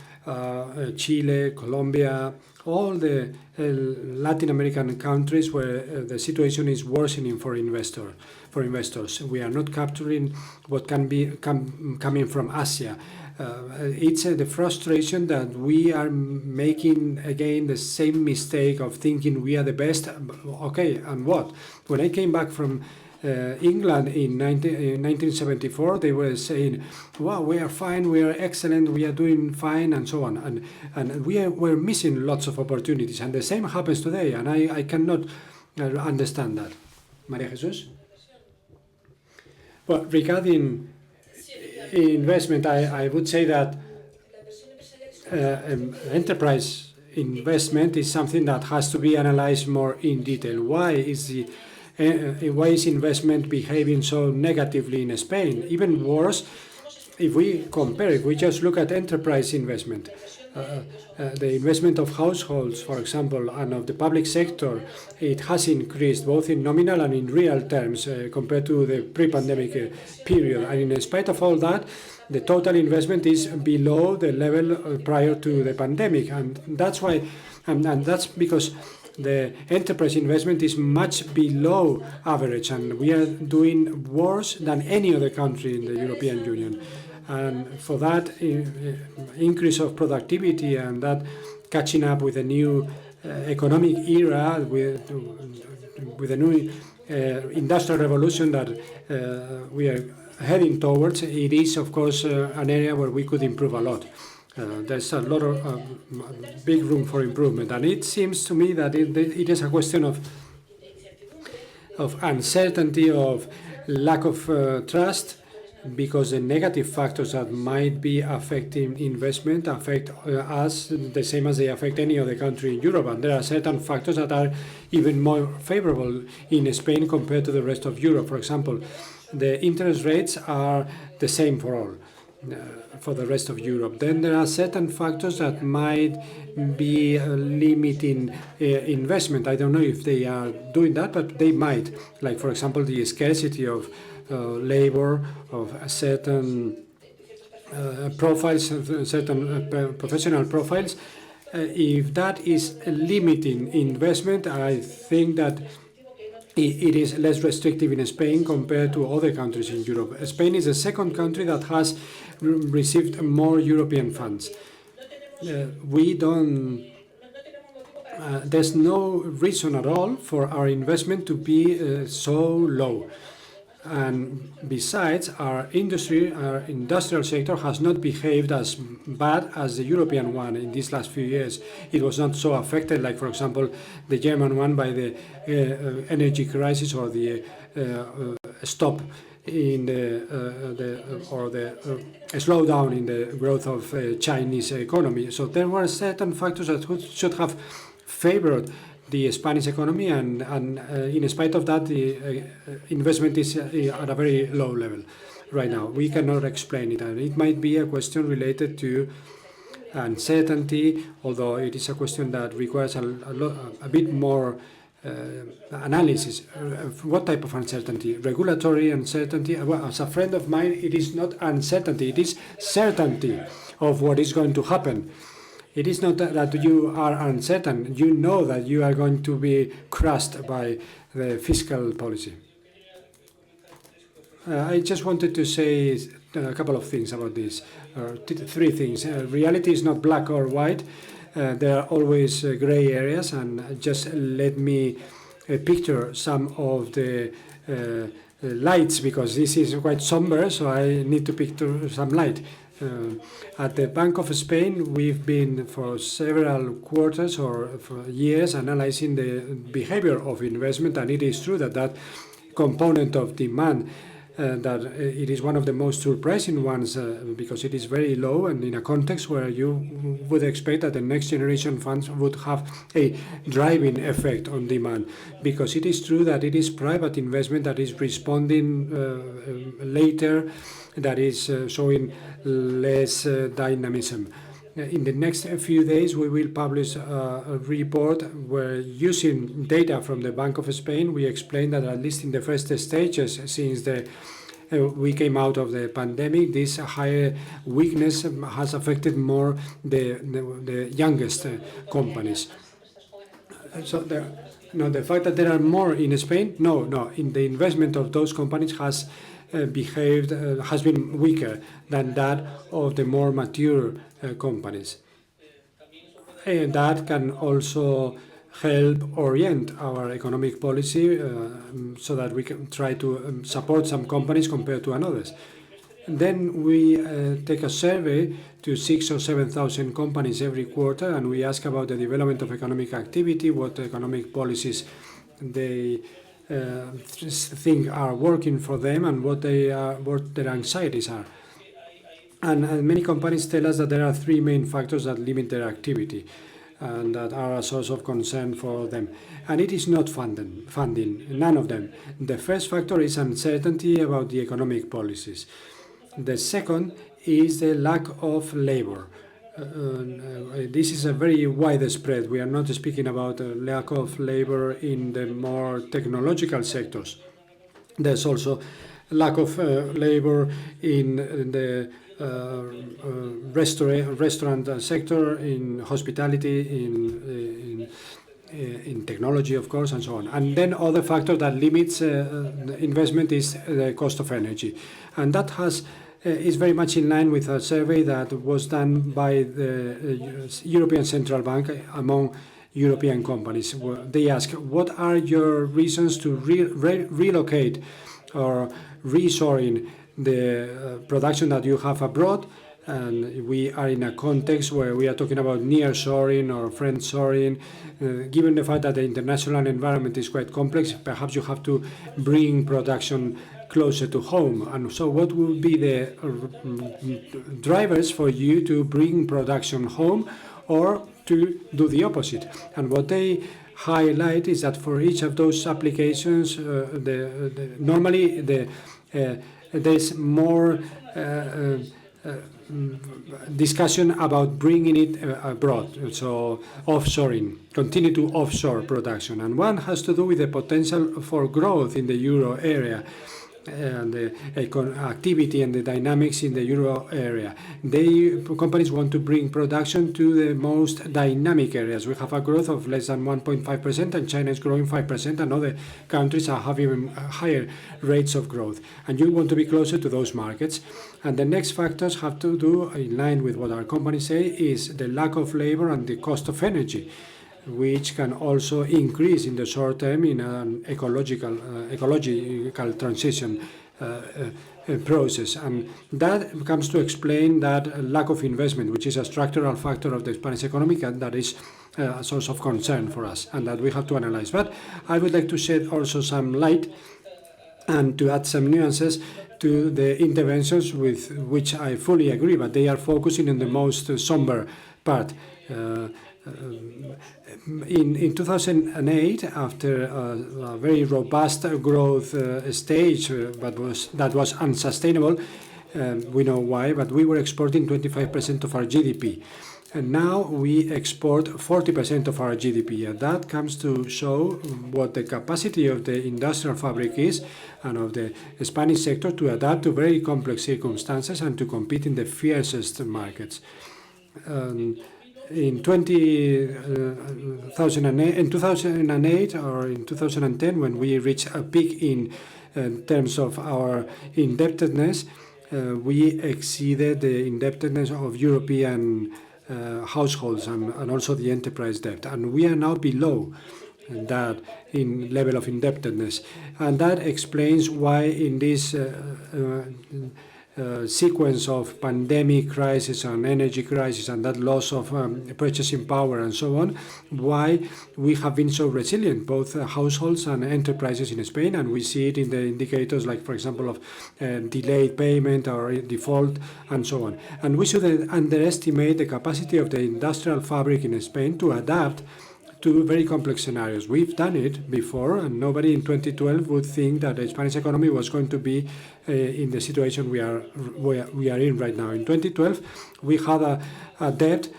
Chile, Colombia, all the Latin American countries where the situation is worsening for investors. We are not capturing what can be coming from Asia. It's the frustration that we are making again the same mistake of thinking we are the best. Okay, and what? When I came back from England in 1974, they were saying, wow, we are fine, we are excellent, we are doing fine, and so on. And we're missing lots of opportunities. And the same happens today, and I cannot understand that. María Jesús? Well, regarding investment, I would say that enterprise investment is something that has to be analyzed more in detail. Why is investment behaving so negatively in Spain? Even worse, if we just look at enterprise investment, the investment of households, for example, and of the public sector, it has increased both in nominal and in real terms compared to the pre-pandemic period. And in spite of all that, the total investment is below the level prior to the pandemic. And that's why, and that's because the enterprise investment is much below average, and we are doing worse than any other country in the European Union. And for that increase of productivity and that catching up with a new economic era, with a new industrial revolution that we are heading towards, it is, of course, an area where we could improve a lot. There's a lot of big room for improvement, and it seems to me that it is a question of uncertainty, of lack of trust, because the negative factors that might be affecting investment affect us the same as they affect any other country in Europe. And there are certain factors that are even more favorable in Spain compared to the rest of Europe. For example, the interest rates are the same for all. For the rest of Europe. Then there are certain factors that might be limiting investment. I don't know if they are doing that, but they might. Like, for example, the scarcity of labor, of certain profiles, certain professional profiles. If that is limiting investment, I think that it is less restrictive in Spain compared to other countries in Europe. Spain is the second country that has received more European funds. There's no reason at all for our investment to be so low. And besides, our industrial sector has not behaved as bad as the European one in these last few years. It was not so affected, like, for example, the German one by the energy crisis or the stop in the slowdown in the growth of Chinese economy. So there were certain factors that should have favored the Spanish economy, and in spite of that, the investment is at a very low level right now. We cannot explain it, and it might be a question related to uncertainty, although it is a question that requires a bit more analysis. What type of uncertainty? Regulatory uncertainty? Well, as a friend of mine, it is not uncertainty, it is certainty of what is going to happen. It is not that you are uncertain. You know that you are going to be crushed by the fiscal policy. I just wanted to say a couple of things about this, three things. Reality is not black or white. There are always gray areas, and just let me picture some of the lights, because this is quite somber, so I need to picture some light. At the Bank of Spain, we've been for several quarters or for years analyzing the behavior of investment, and it is true that that component of demand, that it is one of the most surprising ones because it is very low, and in a context where you would expect that the next generation funds would have a driving effect on demand, because it is true that it is private investment that is responding later, that is showing less dynamism. In the next few days, we will publish a report where, using data from the Bank of Spain, we explain that at least in the first stages, since the we came out of the pandemic, this higher weakness has affected more the youngest companies. So the fact that there are more in Spain, no, in the investment of those companies has been weaker than that of the more mature companies. And that can also help orient our economic policy so that we can try to support some companies compared to others. Then we take a survey to 6,000 or 7,000 companies every quarter, and we ask about the development of economic activity, what economic policies they think are working for them, and what their anxieties are. And many companies tell us that there are three main factors that limit their activity and that are a source of concern for them. And it is not funding, none of them. The first factor is uncertainty about the economic policies. The second is the lack of labor. This is a very widespread. We are not speaking about a lack of labor in the more technological sectors. There's also lack of labor in the restaurant sector, in hospitality, in technology, of course, and so on. And then other factor that limits investment is the cost of energy, and that is very much in line with a survey that was done by the European Central Bank among European companies. They ask, what are your reasons to relocate or reshoring the production that you have abroad? And we are in a context where we are talking about nearshoring or friendshoring. Given the fact that the international environment is quite complex, perhaps you have to bring production closer to home. And so what would be the drivers for you to bring production home or to do the opposite? And what they highlight is that for each of those applications, normally there's more discussion about bringing it abroad, so offshoring, continue to offshore production. And one has to do with the potential for growth in the euro area and the activity and the dynamics in the euro area. Companies want to bring production to the most dynamic areas. We have a growth of less than 1.5%, and China is growing 5%, and other countries are having higher rates of growth. And you want to be closer to those markets. And the next factors have to do, in line with what our companies say, is the lack of labor and the cost of energy, which can also increase in the short term in an ecological transition process. And that comes to explain that lack of investment, which is a structural factor of the Spanish economy, and that is a source of concern for us, and that we have to analyze. But I would like to shed also some light and to add some nuances to the interventions with which I fully agree, but they are focusing on the most somber part. In 2008, after a very robust growth stage that was unsustainable, we know why, but we were exporting 25% of our GDP. And now we export 40% of our GDP. And that comes to show what the capacity of the industrial fabric is and of the Spanish sector to adapt to very complex circumstances and to compete in the fiercest markets. In 2008 or in 2010, when we reached a peak in terms of our indebtedness, we exceeded the indebtedness of European households and also the enterprise debt. And we are now below that in level of indebtedness. And that explains why in this sequence of pandemic crisis and energy crisis and that loss of purchasing power and so on, why we have been so resilient, both households and enterprises in Spain. And we see it in the indicators like, for example, of delayed payment or default and so on. And we shouldn't underestimate the capacity of the industrial fabric in Spain to adapt to very complex scenarios. We've done it before, and nobody in 2012 would think that the Spanish economy was going to be in the situation we are in right now. In 2012, we had a debt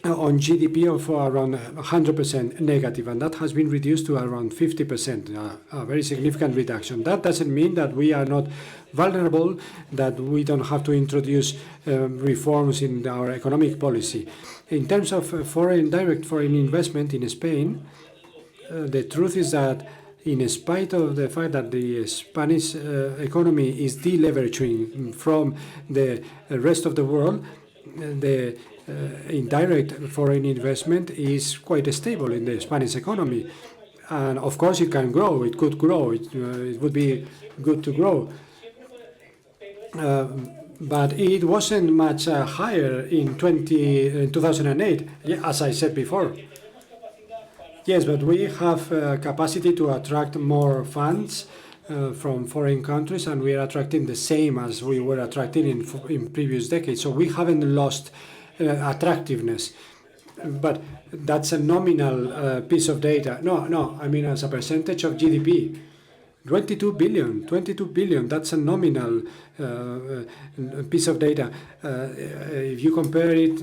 on GDP of around 100% negative, and that has been reduced to around 50%, a very significant reduction. That doesn't mean that we are not vulnerable, that we don't have to introduce reforms in our economic policy. In terms of direct foreign investment in Spain, the truth is that in spite of the fact that the Spanish economy is deleveraging from the rest of the world, the indirect foreign investment is quite stable in the Spanish economy. And of course it can grow, it could grow, it would be good to grow. But it wasn't much higher in 2008, as I said before. Yes, but we have capacity to attract more funds from foreign countries, and we are attracting the same as we were attracting in previous decades. So we haven't lost attractiveness. But that's a nominal piece of data. No, I mean as a percentage of GDP. 22 billion, that's a nominal piece of data. If you compare it,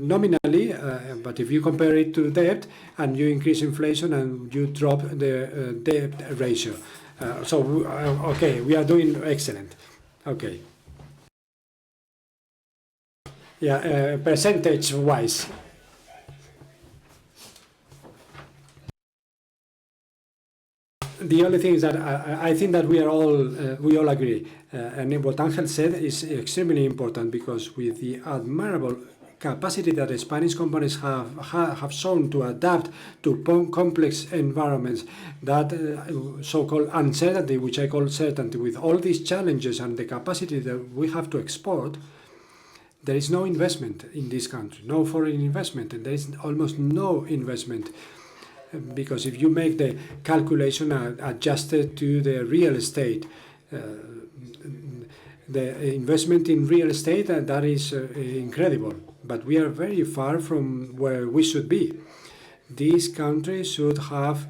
nominally, but if you compare it to debt and you increase inflation and you drop the debt ratio. Okay, we are doing excellent. Okay. Yeah, percentage-wise. The only thing is that I think that we all agree, and what Angel said is extremely important, because with the admirable capacity that the Spanish companies have shown to adapt to complex environments, that so-called uncertainty, which I call certainty, with all these challenges and the capacity that we have to export, there is no investment in this country, no foreign investment, and there is almost no investment. Because if you make the calculation adjusted to the real estate, the investment in real estate, that is incredible. But we are very far from where we should be. This country should have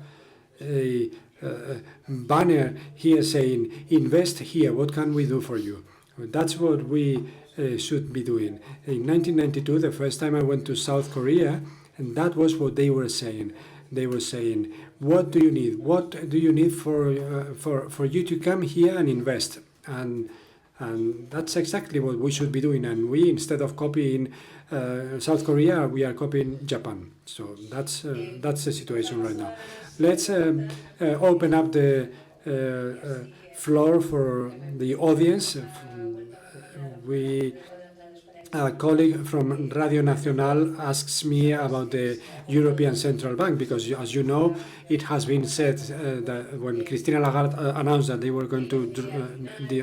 a banner here saying, invest here, what can we do for you? That's what we should be doing. In 1992, the first time I went to South Korea, and that was what they were saying. They were saying, what do you need? What do you need for you to come here and invest? And that's exactly what we should be doing. And we, instead of copying South Korea, we are copying Japan. So that's the situation right now. Let's open up the floor for the audience. A colleague from Radio Nacional asks me about the European Central Bank, because, as you know, it has been said that when Christine Lagarde announced that they were going to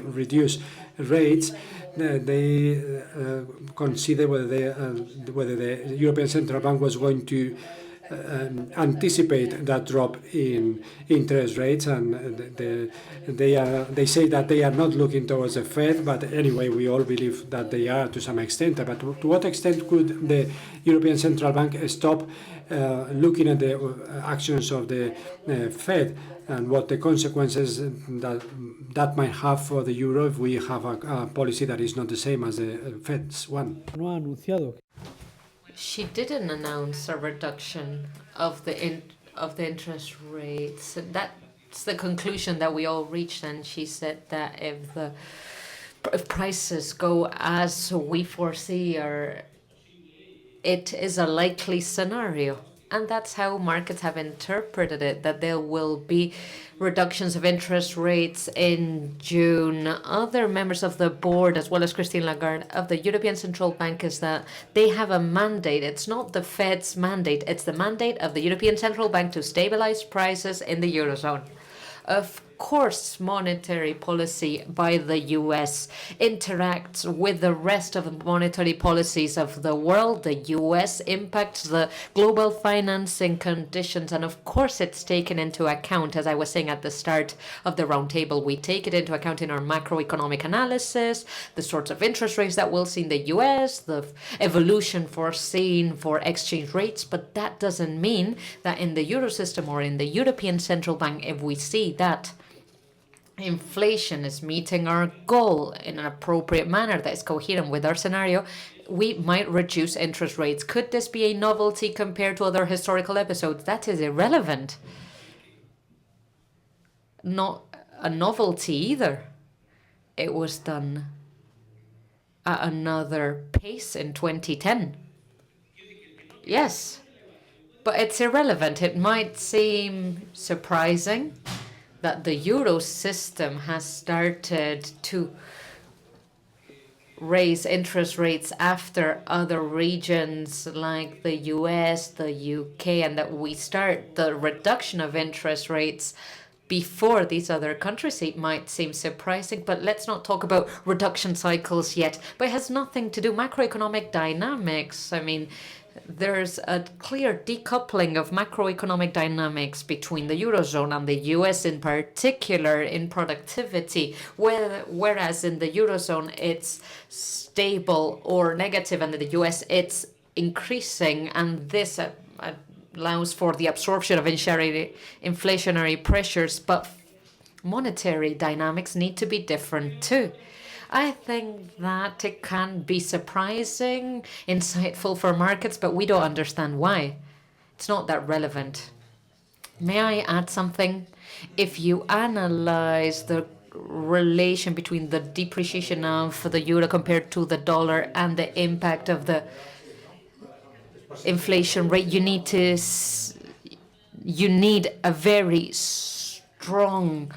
reduce rates, they considered whether the European Central Bank was going to anticipate that drop in interest rates, and they say that they are not looking towards the Fed, but anyway, we all believe that they are to some extent. But to what extent could the European Central Bank stop looking at the actions of the Fed, and what the consequences that might have for the euro if we have a policy that is not the same as the Fed's one? She didn't announce a reduction of the interest rates. That's the conclusion that we all reached. And she said that if prices go as we foresee, it is a likely scenario. And that's how markets have interpreted it, that there will be reductions of interest rates in June. Other members of the board, as well as Christine Lagarde of the European Central Bank, is that they have a mandate. It's not the Fed's mandate, it's the mandate of the European Central Bank to stabilize prices in the Eurozone. Of course, monetary policy by the US interacts with the rest of the monetary policies of the world. The US impacts the global financing conditions, and of course it's taken into account. As I was saying at the start of the roundtable, we take it into account in our macroeconomic analysis, the sorts of interest rates that we'll see in the US, the evolution foreseen for exchange rates, but that doesn't mean that in the Eurosystem or in the European Central Bank, if we see that inflation is meeting our goal in an appropriate manner that is coherent with our scenario, we might reduce interest rates. Could this be a novelty compared to other historical episodes? That is irrelevant. Not a novelty either. It was done at another pace in 2010. Yes, but it's irrelevant. It might seem surprising that the euro system has started to raise interest rates after other regions like the US, the UK, and that we start the reduction of interest rates before these other countries. It might seem surprising, but let's not talk about reduction cycles yet. But it has nothing to do macroeconomic dynamics. I mean, there's a clear decoupling of macroeconomic dynamics between the Eurozone and the US in particular in productivity, whereas in the Eurozone it's stable or negative, and in the US it's increasing, and this allows for the absorption of inflationary pressures, but monetary dynamics need to be different too. I think that it can be surprising, insightful for markets, but we don't understand why. It's not that relevant. May I add something? If you analyze the relation between the depreciation of the euro compared to the dollar and the impact of the inflation rate, you need a very strong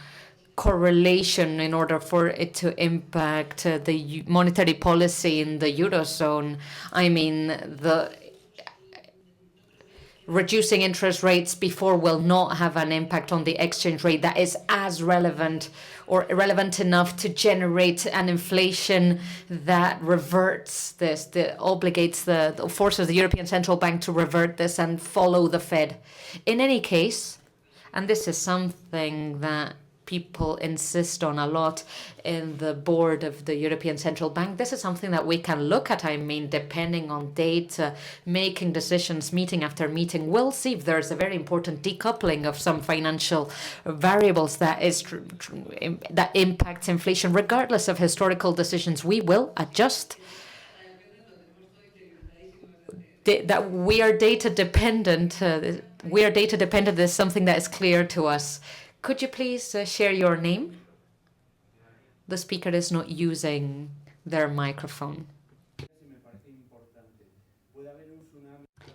correlation in order for it to impact the monetary policy in the Eurozone. I mean, the reducing interest rates before will not have an impact on the exchange rate that is as relevant or relevant enough to generate an inflation that reverts this, that obligates forces the European Central Bank to revert this and follow the Fed. In any case, and this is something that people insist on a lot in the board of the European Central Bank, this is something that we can look at. I mean, depending on data, making decisions meeting after meeting, we'll see if there's a very important decoupling of some financial variables that impacts inflation. Regardless of historical decisions, we will adjust. That we are data dependent. Is something that is clear to us. Could you please share your name? The speaker is not using their microphone.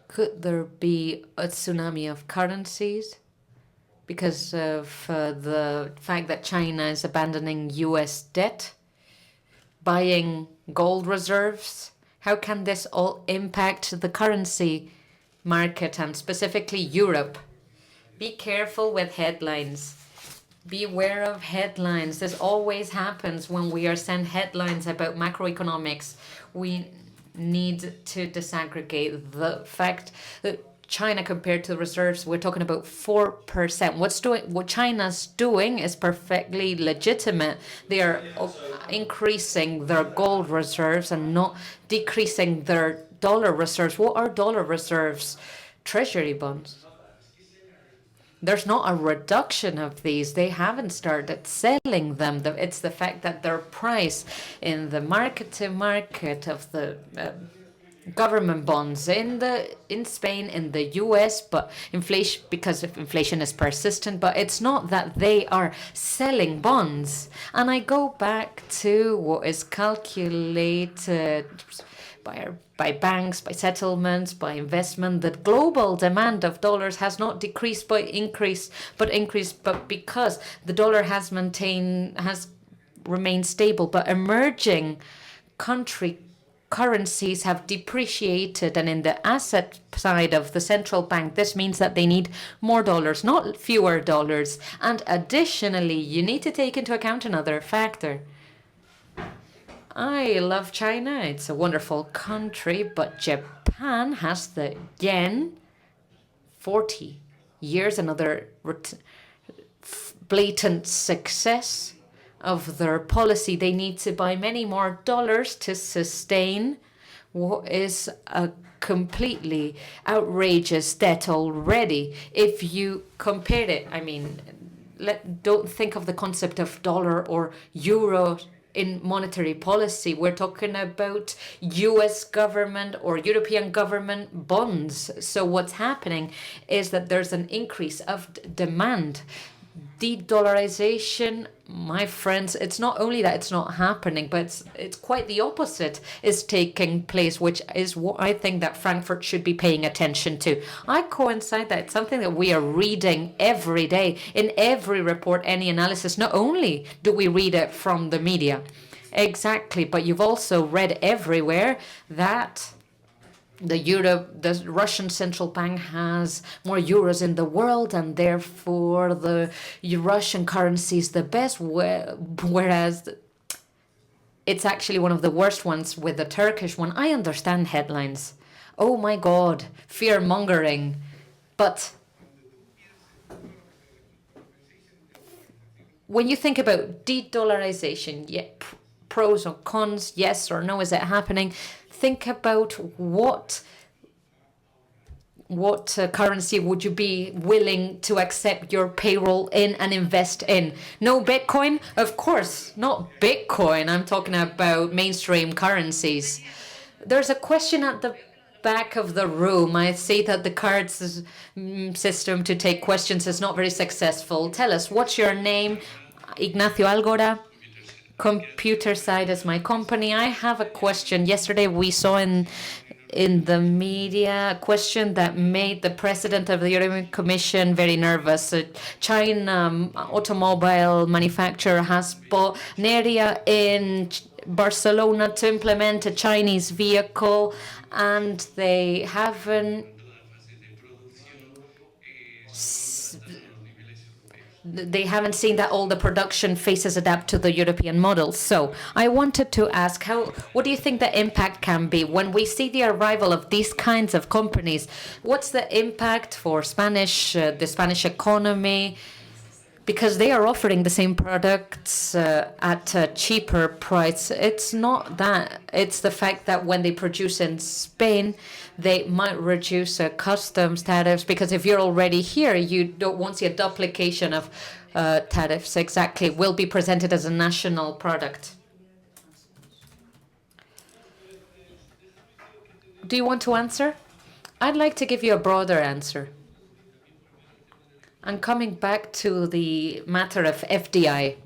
Could there be a tsunami of currencies because of the fact that China is abandoning US debt, buying gold reserves? How can this all impact the currency market and specifically Europe? Be careful with headlines. Beware of headlines. This always happens when we are sent headlines about macroeconomics. We need to disaggregate the fact that China, compared to the reserves, we're talking about 4%. What China's doing is perfectly legitimate. They are increasing their gold reserves and not decreasing their dollar reserves. What are dollar reserves? Treasury bonds. There's not a reduction of these. They haven't started selling them. It's the fact that their price in the market of the government bonds in Spain, in the US, but inflation, because if inflation is persistent, but it's not that they are selling bonds. And I go back to what is calculated by banks, by settlements, by investment. The global demand of dollars has not decreased but increased, but because the dollar has remained stable. But emerging country currencies have depreciated, and in the asset side of the central bank, this means that they need more dollars, not fewer dollars. And additionally, you need to take into account another factor. I love China, it's a wonderful country, but Japan has the yen, 40 years, another blatant success of their policy. They need to buy many more dollars to sustain what is a completely outrageous debt already. If you compare it, I mean, don't think of the concept of dollar or euro in monetary policy. We're talking about US government or European government bonds. So what's happening is that there's an increase of demand. De-dollarization, my friends, it's not only that it's not happening, but it's quite the opposite is taking place, which is what I think that Frankfurt should be paying attention to. I coincide that it's something that we are reading every day in every report, any analysis. Not only do we read it from the media, exactly, but you've also read everywhere that the Russian central bank has more euros in the world, and therefore the Russian currency is the best, whereas it's actually one of the worst ones with the Turkish one. I understand headlines. Oh my God, fear mongering. But when you think about de-dollarization, yeah, pros or cons, yes or no, is it happening? Think about what currency would you be willing to accept your payroll in and invest in? No Bitcoin? Of course, not Bitcoin. I'm talking about mainstream currencies. There's a question at the back of the room. I see that the cards system to take questions is not very successful. Tell us, what's your name? Ignacio Algora. Computer Side is my company. I have a question. Yesterday we saw in the media a question that made the president of the European Commission very nervous. A China automobile manufacturer has bought an area in Barcelona to implement a Chinese vehicle, and they haven't seen that all the production phases adapt to the European model. So I wanted to ask, what do you think the impact can be when we see the arrival of these kinds of companies? What's the impact for the Spanish economy? Because they are offering the same products at a cheaper price. It's not that. It's the fact that when they produce in Spain, they might reduce customs tariffs, because if you're already here, you won't see a duplication of tariffs. Exactly. Will be presented as a national product. Do you want to answer? I'd like to give you a broader answer. And coming back to the matter of FDI,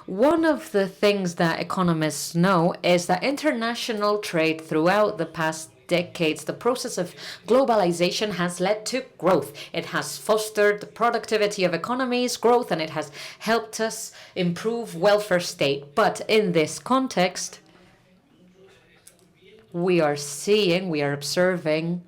one of the things that economists know is that international trade throughout the past decades, the process of globalization has led to growth. It has fostered the productivity of economies, growth, and it has helped us improve welfare state. But in this context, we are observing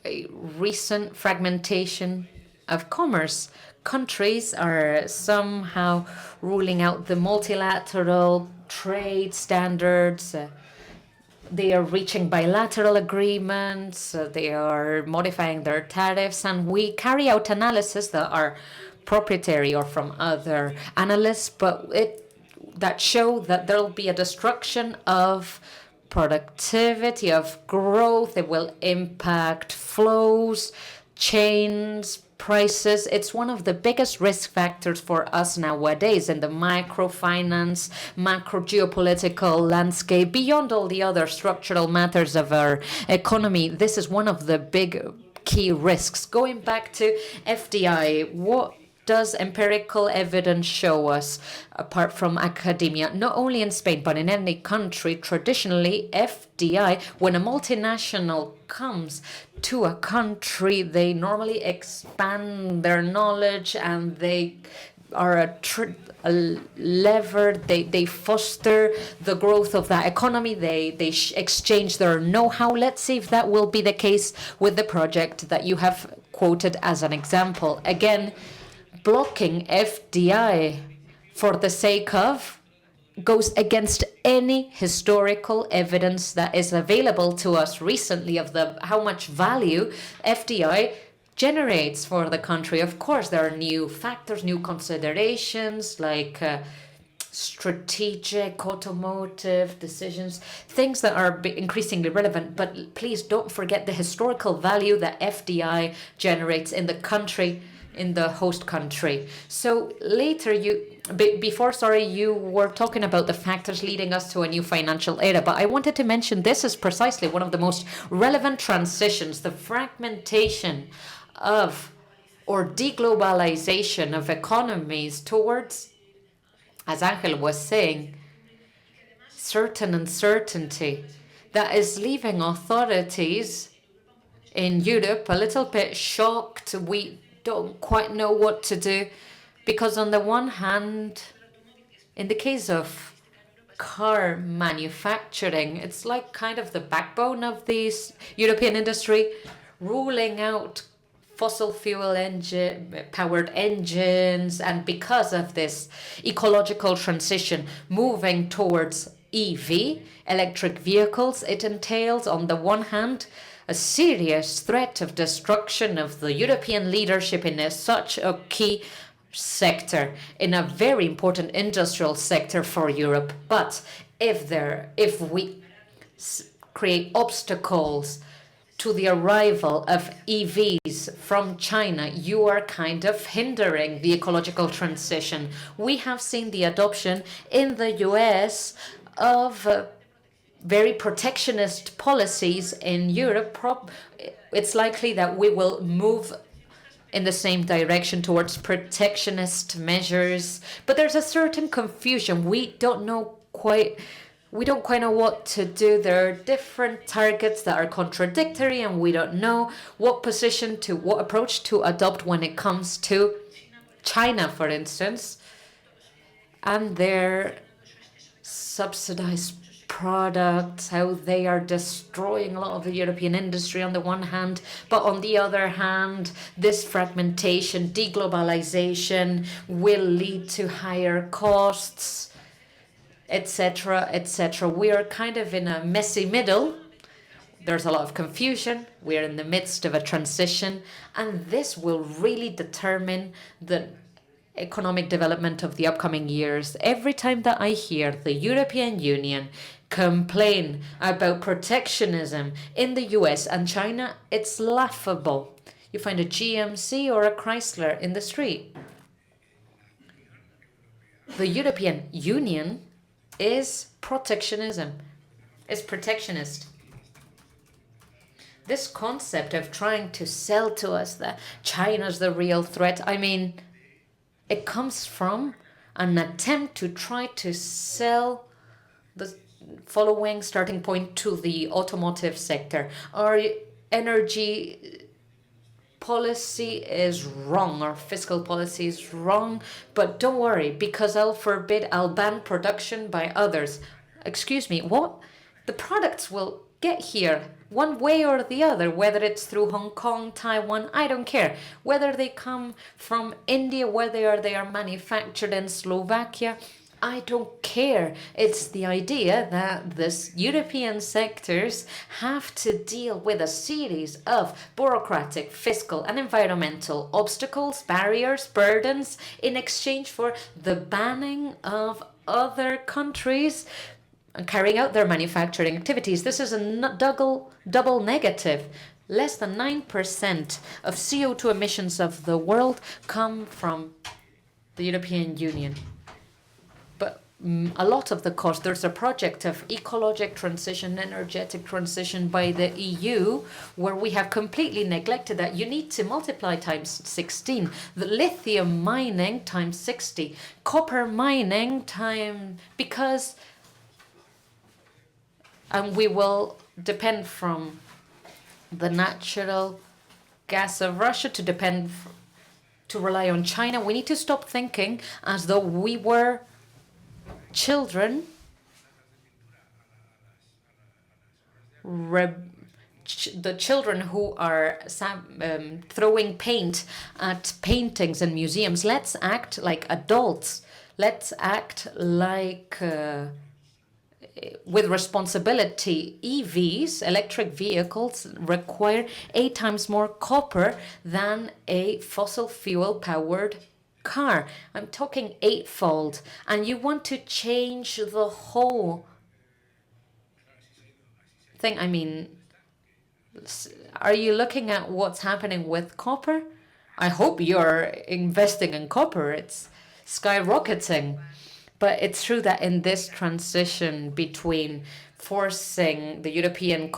a recent fragmentation of commerce. Countries are somehow ruling out the multilateral trade standards. They are reaching bilateral agreements. They are modifying their tariffs, and we carry out analysis that are proprietary or from other analysts, but that show that there will be a destruction of productivity, of growth. It will impact flows, chains, prices. It's one of the biggest risk factors for us nowadays in the microfinance, macro geopolitical landscape, beyond all the other structural matters of our economy. This is one of the big key risks. Going back to FDI, what does empirical evidence show us, apart from academia? Not only in Spain, but in any country, traditionally, FDI, when a multinational comes to a country, they normally expand their knowledge, and they are levered. They foster the growth of that economy. They exchange their know-how. Let's see if that will be the case with the project that you have quoted as an example. Again, blocking FDI for the sake of goes against any historical evidence that is available to us recently of how much value FDI generates for the country. Of course, there are new factors, new considerations like strategic, automotive decisions, things that are increasingly relevant. But please don't forget the historical value that FDI generates in the country. in the host country. So later before you were talking about the factors leading us to a new financial era, but I wanted to mention this is precisely one of the most relevant transitions, the fragmentation of or deglobalization of economies towards, as Angel was saying, certain uncertainty that is leaving authorities in Europe a little bit shocked. We don't quite know what to do, because on the one hand, in the case of car manufacturing, it's like kind of the backbone of this European industry, ruling out fossil fuel powered engines, and because of this ecological transition moving towards EV, electric vehicles, it entails on the one hand a serious threat of destruction of the European leadership in such a key sector, in a very important industrial sector for Europe. But if we create obstacles to the arrival of EVs from China, you are kind of hindering the ecological transition. We have seen the adoption in the US of very protectionist policies in Europe. It's likely that we will move in the same direction towards protectionist measures, but there's a certain confusion. We don't quite know what to do. There are different targets that are contradictory, and we don't know what approach to adopt when it comes to China, for instance, and their subsidized products, how they are destroying a lot of the European industry on the one hand, but on the other hand, this fragmentation, deglobalization will lead to higher costs, etc., etc. We are kind of in a messy middle. There's a lot of confusion. We're in the midst of a transition, and this will really determine the economic development of the upcoming years. Every time that I hear the European Union complain about protectionism in the US and China, it's laughable. You find a GMC or a Chrysler in the street. The European Union is protectionist. This concept of trying to sell to us that China's the real threat, I mean, it comes from an attempt to try to sell the following starting point to the automotive sector. Our energy policy is wrong, our fiscal policy is wrong, but don't worry, because I'll ban production by others. Excuse me, what? The products will get here one way or the other, whether it's through Hong Kong, Taiwan, I don't care. Whether they come from India, whether they are manufactured in Slovakia, I don't care. It's the idea that these European sectors have to deal with a series of bureaucratic, fiscal and environmental obstacles, barriers, burdens in exchange for the banning of other countries carrying out their manufacturing activities. This is a double negative. Less than 9% of CO2 emissions of the world come from the European Union. But a lot of the cost, there's a project of ecological transition, energetic transition by the EU, where we have completely neglected that. You need to multiply times 16. The lithium mining times 60. Copper mining and we will depend from the natural gas of Russia to rely on China. We need to stop thinking as though we were children the children who are throwing paint at paintings in museums. Let's act like adults. Let's act like with responsibility. EVs, electric vehicles, require 8 times more copper than a fossil fuel powered car. I'm talking 8-fold. And you want to change the whole thing. I mean, are you looking at what's happening with copper? I hope you're investing in copper. It's skyrocketing. But it's true that in this transition between forcing the European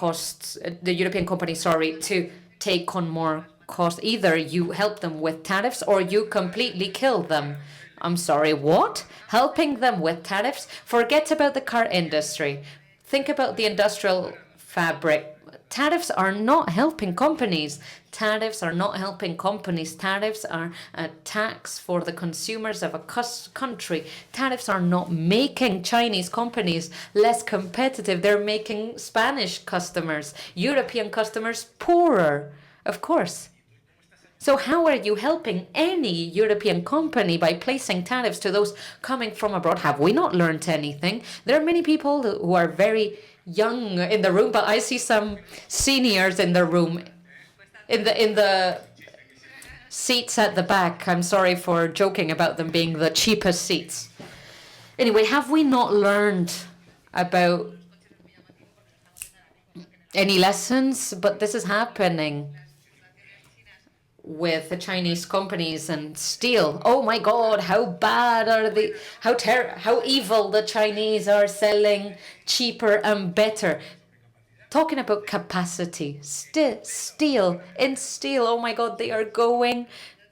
companies, to take on more cost, either you help them with tariffs or you completely kill them. I'm sorry, what? Helping them with tariffs? Forget about the car industry. Think about the industrial fabric. Tariffs are not helping companies. Tariffs are not helping companies. Tariffs are a tax for the consumers of a country. Tariffs are not making Chinese companies less competitive. They're making Spanish customers, European customers poorer, of course. So how are you helping any European company by placing tariffs to those coming from abroad? Have we not learned anything? There are many people who are very young in the room, but I see some seniors in the room, in the seats at the back. I'm sorry for joking about them being the cheapest seats. Anyway, have we not learned about any lessons? But this is happening with the Chinese companies and steel. Oh my God, how bad are they? How evil the Chinese are selling cheaper and better. Talking about capacity, steel. Oh my God, they are going.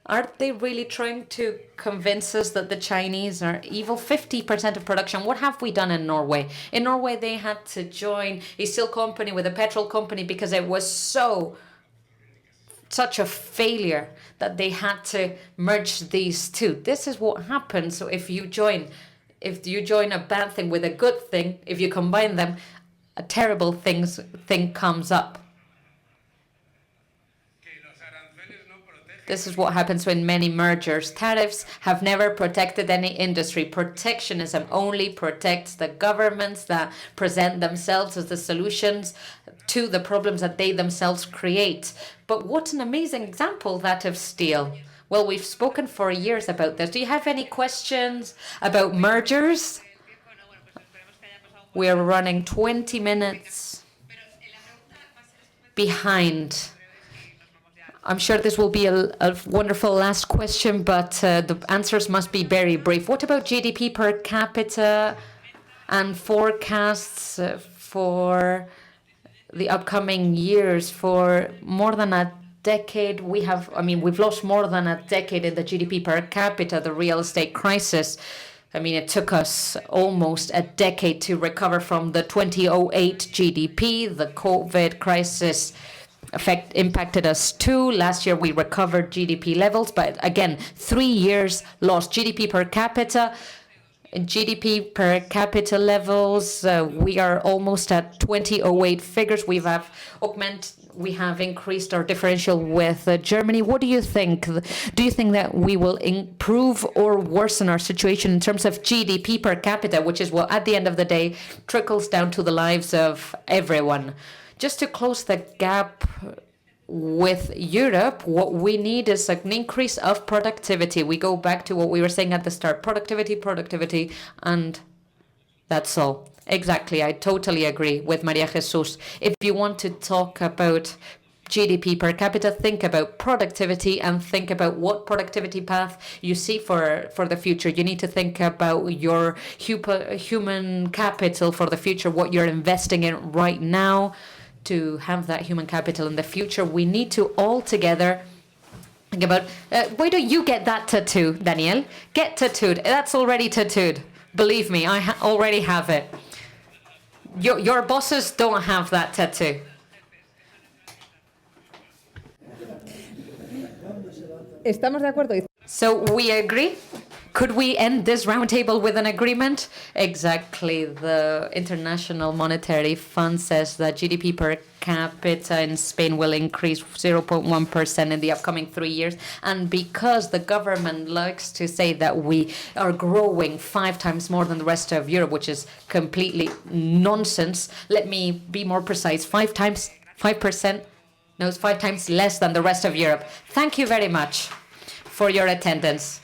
Aren't they really trying to convince us that the Chinese are evil? 50% of production. What have we done in Norway? In Norway, they had to join a steel company with a petrol company because it was such a failure that they had to merge these two. This is what happens. So if you join a bad thing with a good thing, if you combine them, a terrible thing comes up. This is what happens when many mergers. Tariffs have never protected any industry. Protectionism only protects the governments that present themselves as the solutions to the problems that they themselves create. But what an amazing example that of steel. Well, we've spoken for years about this. Do you have any questions about mergers? We're running 20 minutes behind. I'm sure this will be a wonderful last question, but the answers must be very brief. What about GDP per capita and forecasts for the upcoming years? For more than a decade, we've lost more than a decade in the GDP per capita, the real estate crisis. It took us almost a decade to recover from the 2008 GDP. The COVID crisis impacted us too. Last year we recovered GDP levels, but again, 3 years lost. GDP per capita. In GDP per capita levels, we are almost at 2008 figures. We have increased our differential with Germany. What do you think? Do you think that we will improve or worsen our situation in terms of GDP per capita, which is what at the end of the day trickles down to the lives of everyone? Just to close the gap with Europe, what we need is an increase of productivity. We go back to what we were saying at the start, productivity, and that's all. Exactly, I totally agree with María Jesús. If you want to talk about GDP per capita, think about productivity and think about what productivity path you see for the future. You need to think about your human capital for the future, what you're investing in right now to have that human capital in the future. We need to all together think about, why don't you get that tattoo, Daniel? Get tattooed. That's already tattooed. Believe me, I already have it. Your bosses don't have that tattoo. Estamos de acuerdo. So we agree? Could we end this roundtable with an agreement? Exactly. The International Monetary Fund says that GDP per capita in Spain will increase 0.1% in the upcoming 3 years. And because the government likes to say that we are growing 5 times more than the rest of Europe, which is completely nonsense, let me be more precise. 5%? No, it's 5 times less than the rest of Europe. Thank you very much for your attendance.